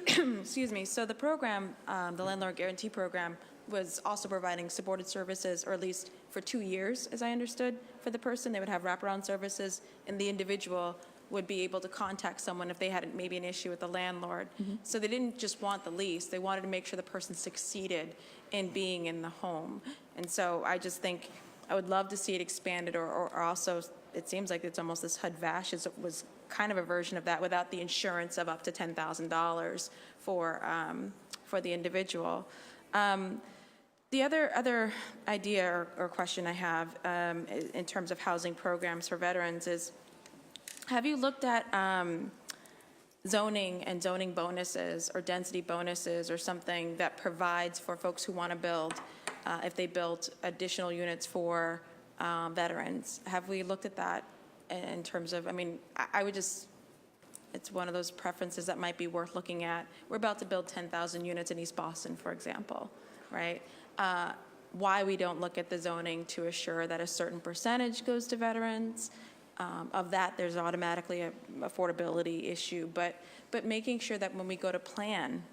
S7: Excuse me. So the program, the Landlord Guarantee Program, was also providing supported services, or at least for 2 years, as I understood, for the person. They would have wraparound services, and the individual would be able to contact someone if they had maybe an issue with the landlord. So they didn't just want the lease. They wanted to make sure the person succeeded in being in the home. And so I just think I would love to see it expanded, or also it seems like it's almost this HUD-VASH was kind of a version of that without the insurance of up to $10,000 for the individual. The other idea or question I have in terms of housing programs for veterans is, have you looked at zoning and zoning bonuses or density bonuses or something that provides for folks who want to build, if they built additional units for veterans? Have we looked at that in terms of, I would just, it's one of those preferences that might be worth looking at. We're about to build 10,000 units in East Boston, for example, right? Why we don't look at the zoning to assure that a certain percentage goes to veterans. Of that, there's automatically an affordability issue, but making sure that when we go to plan,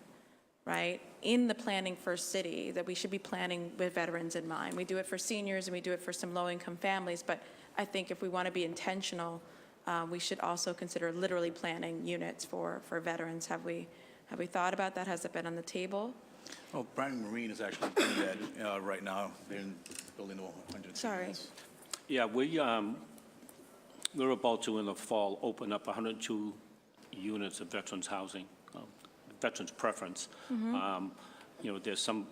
S7: right, in the planning for city, that we should be planning with veterans in mind. We do it for seniors and we do it for some low-income families, but I think if we want to be intentional, we should also consider literally planning units for veterans. Have we thought about that? Has it been on the table?
S4: Oh, Brandon Marine is actually doing that right now. They're building 100
S7: Sorry.
S4: units.
S5: Yeah, we're about to, in the fall, open up 102 units of veterans housing, veterans preference. There's some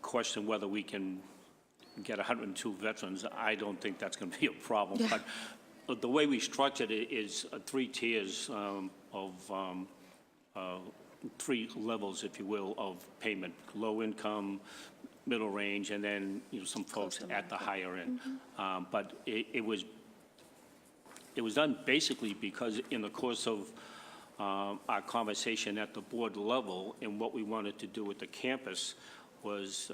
S5: question whether we can get 102 veterans. I don't think that's going to be a problem. But the way we structured it is 3 tiers of 3 levels, if you will, of payment: low income, middle range, and then some folks at the higher end. But it was done basically because in the course of our conversation at the board level, and what we wanted to do with the campus was,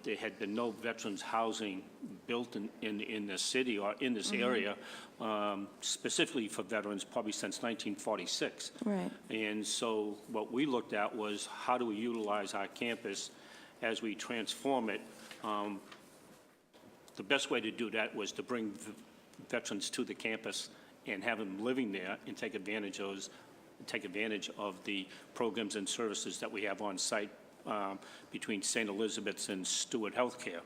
S5: there had been no veterans housing built in this city or in this area, specifically for veterans, probably since 1946.
S7: Right.
S5: And so what we looked at was, how do we utilize our campus as we transform it? The best way to do that was to bring veterans to the campus and have them living there and take advantage of the programs and services that we have on site between St. Elizabeth's and Stewart Healthcare.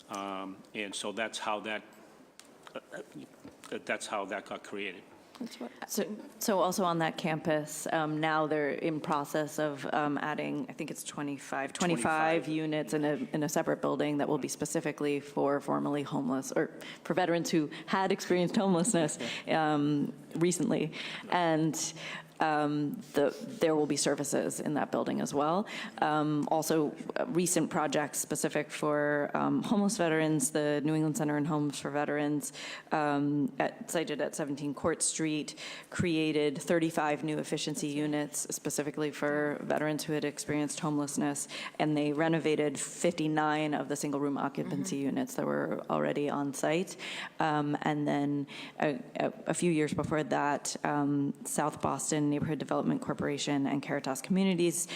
S5: And so that's how that that's how that got created.
S7: That's what,
S3: So also on that campus, now they're in process of adding, I think it's 25 units in a separate building that will be specifically for formerly homeless, or for veterans who had experienced homelessness recently. And there will be services in that building as well. Also, recent projects specific for homeless veterans, the New England Center and Homes for Veterans, cited at 17 Court Street, created 35 new efficiency units specifically for veterans who had experienced homelessness, and they renovated 59 of the single-room occupancy units that were already on site. And then a few years before that, South Boston Neighborhood Development Corporation and Caritas Communities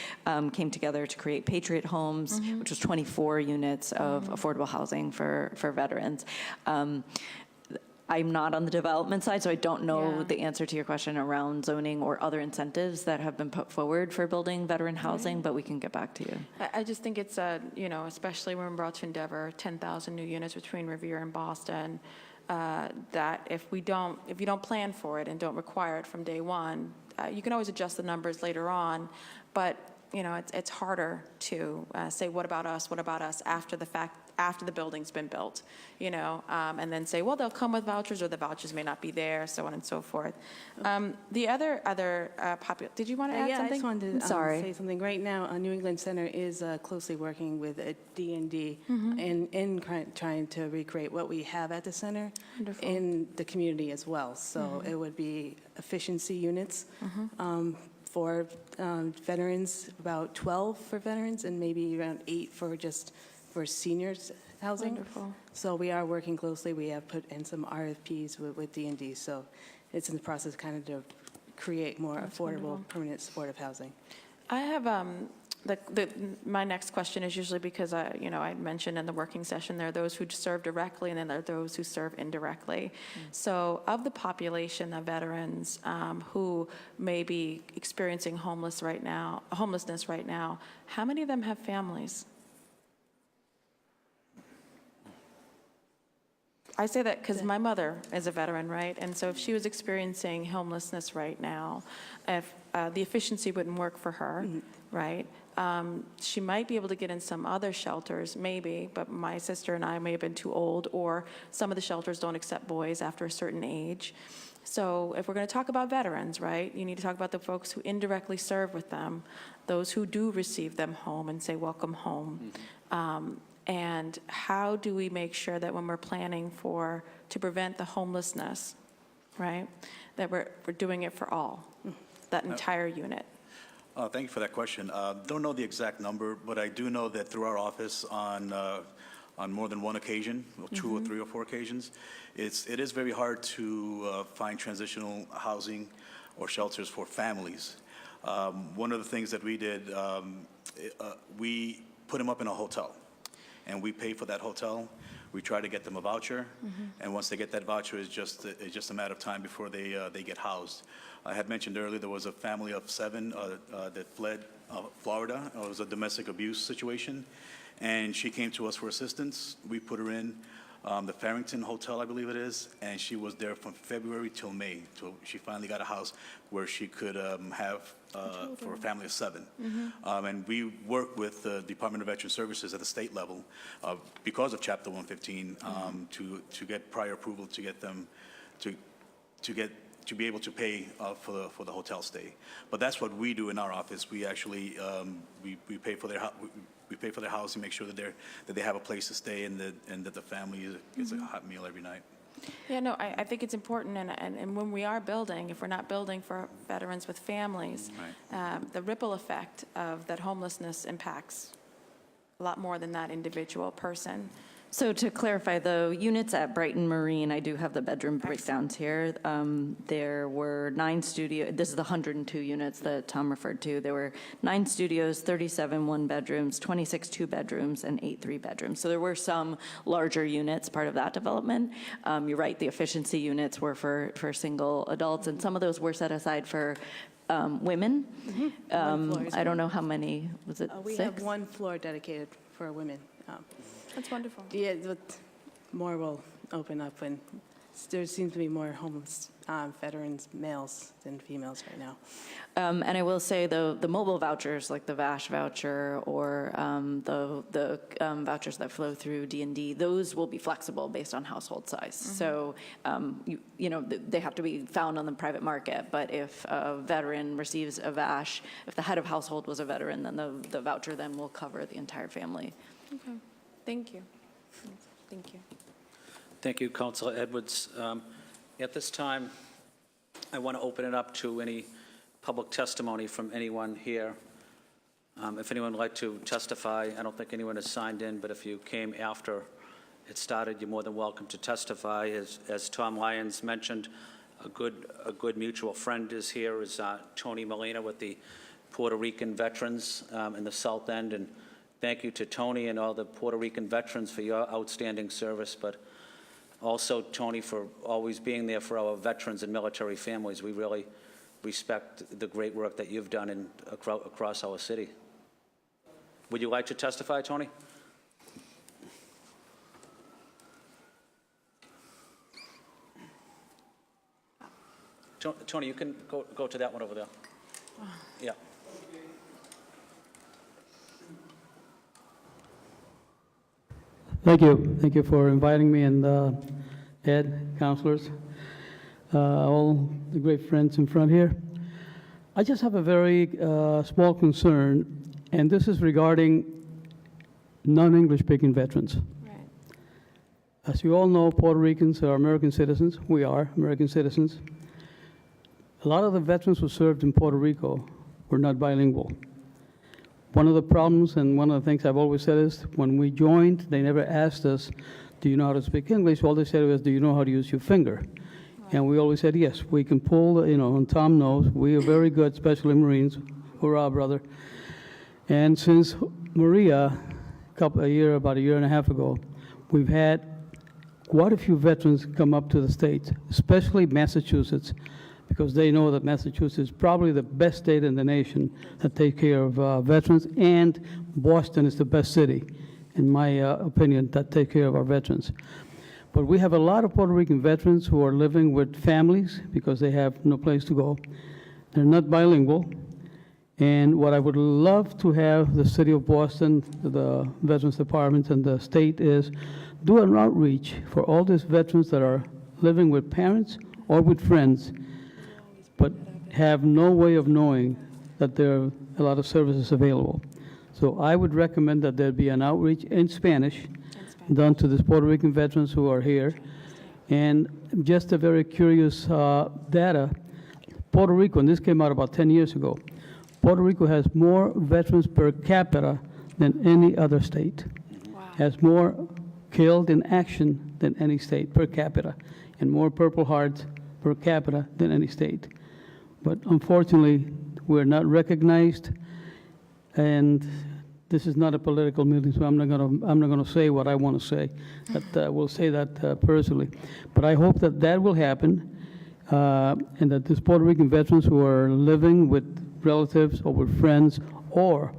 S3: came together to create Patriot Homes, which was 24 units of affordable housing for veterans. I'm not on the development side, so I don't know the answer to your question around zoning or other incentives that have been put forward for building veteran housing, but we can get back to you.
S7: I just think it's, especially when we're about to endeavor 10,000 new units between Revere and Boston, that if you don't plan for it and don't require it from day one, you can always adjust the numbers later on, but it's harder to say, what about us after the fact, after the building's been built, and then say, well, they'll come with vouchers, or the vouchers may not be there, so on and so forth. The other did you want to add
S6: Yeah,
S7: something?
S6: I just wanted to
S3: Sorry.
S6: say something. Right now, New England Center is closely working with D&D in trying to recreate what we have at the center in the community as well. So it would be efficiency units for veterans, about 12 for veterans, and maybe around 8 for seniors housing.
S7: Wonderful.
S6: So we are working closely. We have put in some RFPs with D&D. So it's in the process kind of to create more affordable, permanent supportive housing.
S7: I have my next question is usually because I mentioned in the working session there are those who serve directly, and then there are those who serve indirectly. So of the population of veterans who may be experiencing homelessness right now, how many of them have families? I say that because my mother is a veteran, right? And so if she was experiencing homelessness right now, if the efficiency wouldn't work for her, right? She might be able to get in some other shelters, maybe, but my sister and I may have been too old, or some of the shelters don't accept boys after a certain age. So if we're going to talk about veterans, right, you need to talk about the folks who indirectly serve with them, those who do receive them home and say, welcome home. And how do we make sure that when we're planning to prevent the homelessness, right, that we're doing it for all, that entire unit?
S4: Thank you for that question. Don't know the exact number, but I do know that through our office on more than one occasion, 2 or 3 or 4 occasions, it is very hard to find transitional housing or shelters for families. One of the things that we did, we put them up in a hotel, and we pay for that hotel. We try to get them a voucher, and once they get that voucher, it's just a matter of time before they get housed. I had mentioned earlier there was a family of 7 that fled Florida. It was a domestic abuse situation, and she came to us for assistance. We put her in the Farrington Hotel, I believe it is, and she was there from February till May. So she finally got a house where she could have for a family of 7. And we work with the Department of Veteran Services at the state level because of Chapter 115 to get prior approval to get them to be able to pay for the hotel stay. But that's what we do in our office. We actually we pay for their housing, make sure that they have a place to stay, and that the family gets a hot meal every night.
S7: Yeah, no, I think it's important, and when we are building, if we're not building for veterans with families, the ripple effect of that homelessness impacts a lot more than that individual person.
S3: So to clarify, the units at Brighton Marine, I do have the bedroom breakdowns here. There were 9 studios. This is the 102 units that Tom referred to. There were 9 studios, 37 one-bedrooms, 26 two-bedrooms, and 8 three-bedrooms. So there were some larger units part of that development. You're right, the efficiency units were for single adults, and some of those were set aside for women. I don't know how many, was it 6?
S6: We have 1 floor dedicated for women.
S7: That's wonderful.
S6: Yeah, more will open up when there seems to be more homeless veterans, males than females right now.
S3: And I will say the mobile vouchers, like the VASH voucher or the vouchers that flow through D&D, those will be flexible based on household size. So, they have to be found on the private market. But if a veteran receives a VASH, if the head of household was a veteran, then the voucher then will cover the entire family.
S7: Okay, thank you. Thank you.
S1: Thank you, Councilor Edwards. At this time, I want to open it up to any public testimony from anyone here. If anyone would like to testify, I don't think anyone has signed in, but if you came after it started, you're more than welcome to testify. As Tom Lyons mentioned, a good mutual friend is here, is Tony Molina with the Puerto Rican veterans in the South End. And thank you to Tony and all the Puerto Rican veterans for your outstanding service, but also, Tony, for always being there for our veterans and military families. We really respect the great work that you've done across our city. Would you like to testify, Tony? Tony, you can go to that one over there. Yeah.
S8: Thank you. Thank you for inviting me, and Ed, counselors, all the great friends in front here. I just have a very small concern, and this is regarding non-English speaking veterans.
S7: Right.
S8: As you all know, Puerto Ricans are American citizens. We are American citizens. A lot of the veterans who served in Puerto Rico were not bilingual. One of the problems and one of the things I've always said is when we joined, they never asked us, do you know how to speak English? All they said was, do you know how to use your finger? And we always said, yes, we can pull, and Tom knows, we are very good, especially Marines. Hurrah, brother. And since Maria, about a year and a half ago, we've had quite a few veterans come up to the States, especially Massachusetts, because they know that Massachusetts is probably the best state in the nation that takes care of veterans, and Boston is the best city, in my opinion, that take care of our veterans. But we have a lot of Puerto Rican veterans who are living with families because they have no place to go. They're not bilingual. And what I would love to have the city of Boston, the Veterans Department, and the state is do an outreach for all these veterans that are living with parents or with friends, but have no way of knowing that there are a lot of services available. So I would recommend that there be an outreach in Spanish done to the Puerto Rican veterans who are here. And just a very curious data, Puerto Rico, and this came out about 10 years ago, Puerto Rico has more veterans per capita than any other state.
S7: Wow.
S8: Has more killed in action than any state per capita, and more Purple Hearts per capita than any state. But unfortunately, we're not recognized, and this is not a political meeting, so I'm not going to say what I want to say. But we'll say that personally. But I hope that that will happen, and that these Puerto Rican veterans who are living with relatives or with friends, or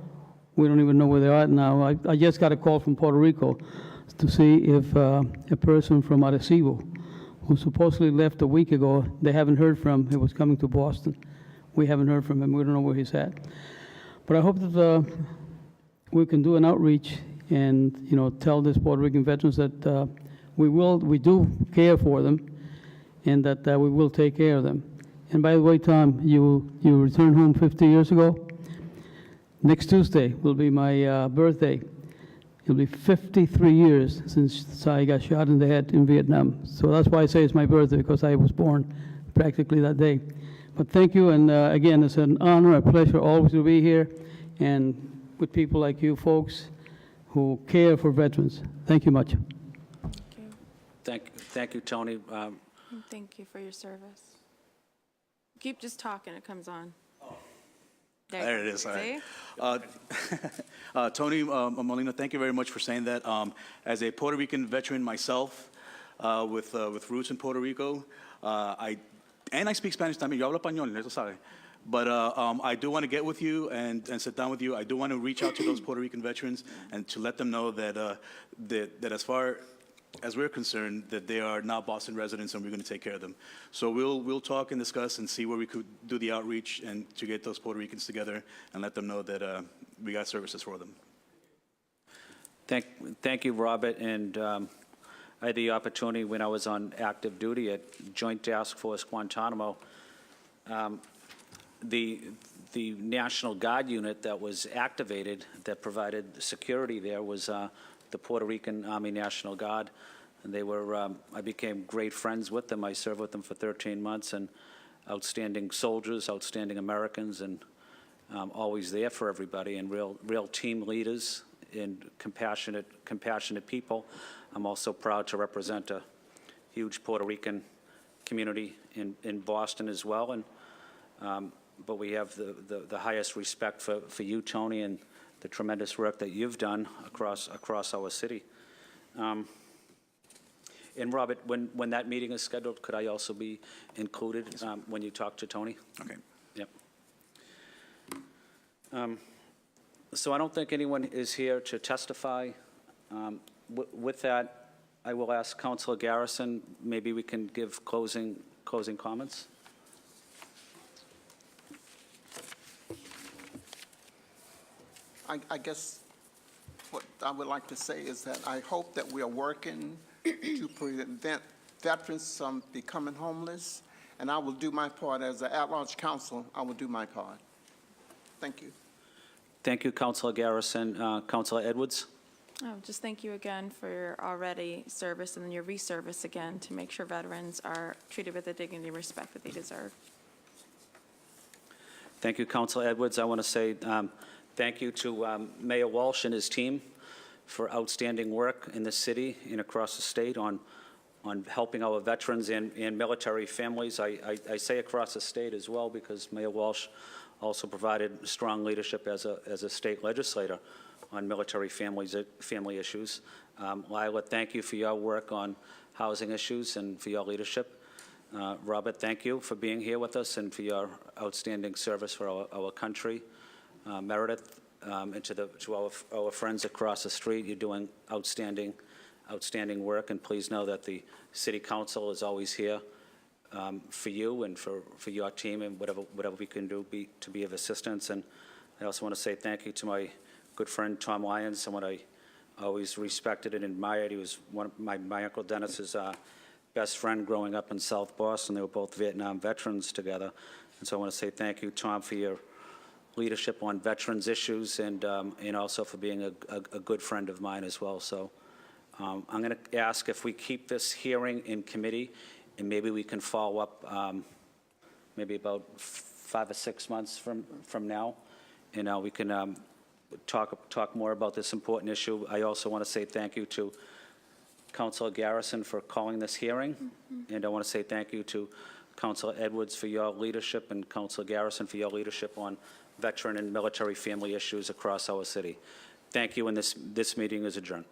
S8: we don't even know where they're at now. I just got a call from Puerto Rico to see if a person from Arecibo, who supposedly left a week ago, they haven't heard from. He was coming to Boston. We haven't heard from him. We don't know where he's at. But I hope that we can do an outreach and tell these Puerto Rican veterans that we do care for them, and that we will take care of them. And by the way, Tom, you returned home 50 years ago. Next Tuesday will be my birthday. It'll be 53 years since I got shot in the head in Vietnam. So that's why I say it's my birthday, because I was born practically that day. But thank you, and again, it's an honor, a pleasure always to be here, and with people like you folks who care for veterans. Thank you much.
S1: Thank you, Tony.
S7: Thank you for your service. Keep just talking, it comes on.
S4: There it is. All
S7: See?
S4: right. Tony Molina, thank you very much for saying that. As a Puerto Rican veteran myself, with roots in Puerto Rico, I speak Spanish también. Yo hablo español, eso sabe. But I do want to get with you and sit down with you. I do want to reach out to those Puerto Rican veterans and to let them know that that as far as we're concerned, that they are now Boston residents and we're going to take care of them. So we'll talk and discuss and see where we could do the outreach and to get those Puerto Ricans together and let them know that we got services for them.
S1: Thank you, Robert, and I had the opportunity when I was on active duty at Joint Task Force Guantanamo. The National Guard unit that was activated that provided security there was the Puerto Rican Army National Guard, and they were, I became great friends with them. I served with them for 13 months, and outstanding soldiers, outstanding Americans, and always there for everybody, and real team leaders and compassionate people. I'm also proud to represent a huge Puerto Rican community in Boston as well, and but we have the highest respect for you, Tony, and the tremendous work that you've done across our city. And Robert, when that meeting is scheduled, could I also be included when you talk to Tony?
S4: Okay.
S1: Yep. So I don't think anyone is here to testify. With that, I will ask Councilor Garrison, maybe we can give closing comments?
S2: I guess what I would like to say is that I hope that we are working to prevent veterans from becoming homeless, and I will do my part as an at-large council. I will do my part. Thank you.
S1: Thank you, Councilor Garrison. Councilor Edwards?
S7: Oh, just thank you again for your already service and then your reservice again to make sure veterans are treated with the dignity and respect that they deserve.
S1: Thank you, Councilor Edwards. I want to say thank you to Mayor Walsh and his team for outstanding work in the city and across the state on helping our veterans and military families. I say across the state as well because Mayor Walsh also provided strong leadership as a state legislator on military family issues. Lila, thank you for your work on housing issues and for your leadership. Robert, thank you for being here with us and for your outstanding service for our country. Meredith, and to our friends across the street, you're doing outstanding work, and please know that the City Council is always here for you and for your team and whatever we can do to be of assistance. And I also want to say thank you to my good friend Tom Lyons, someone I always respected and admired. He was my Uncle Dennis's best friend growing up in South Boston. They were both Vietnam veterans together. And so I want to say thank you, Tom, for your leadership on veterans issues and also for being a good friend of mine as well. So I'm going to ask if we keep this hearing in committee and maybe we can follow up maybe about 5 or 6 months from now, and we can talk more about this important issue. I also want to say thank you to Councilor Garrison for calling this hearing, and I want to say thank you to Councilor Edwards for your leadership and Councilor Garrison for your leadership on veteran and military family issues across our city. Thank you, and this meeting is adjourned.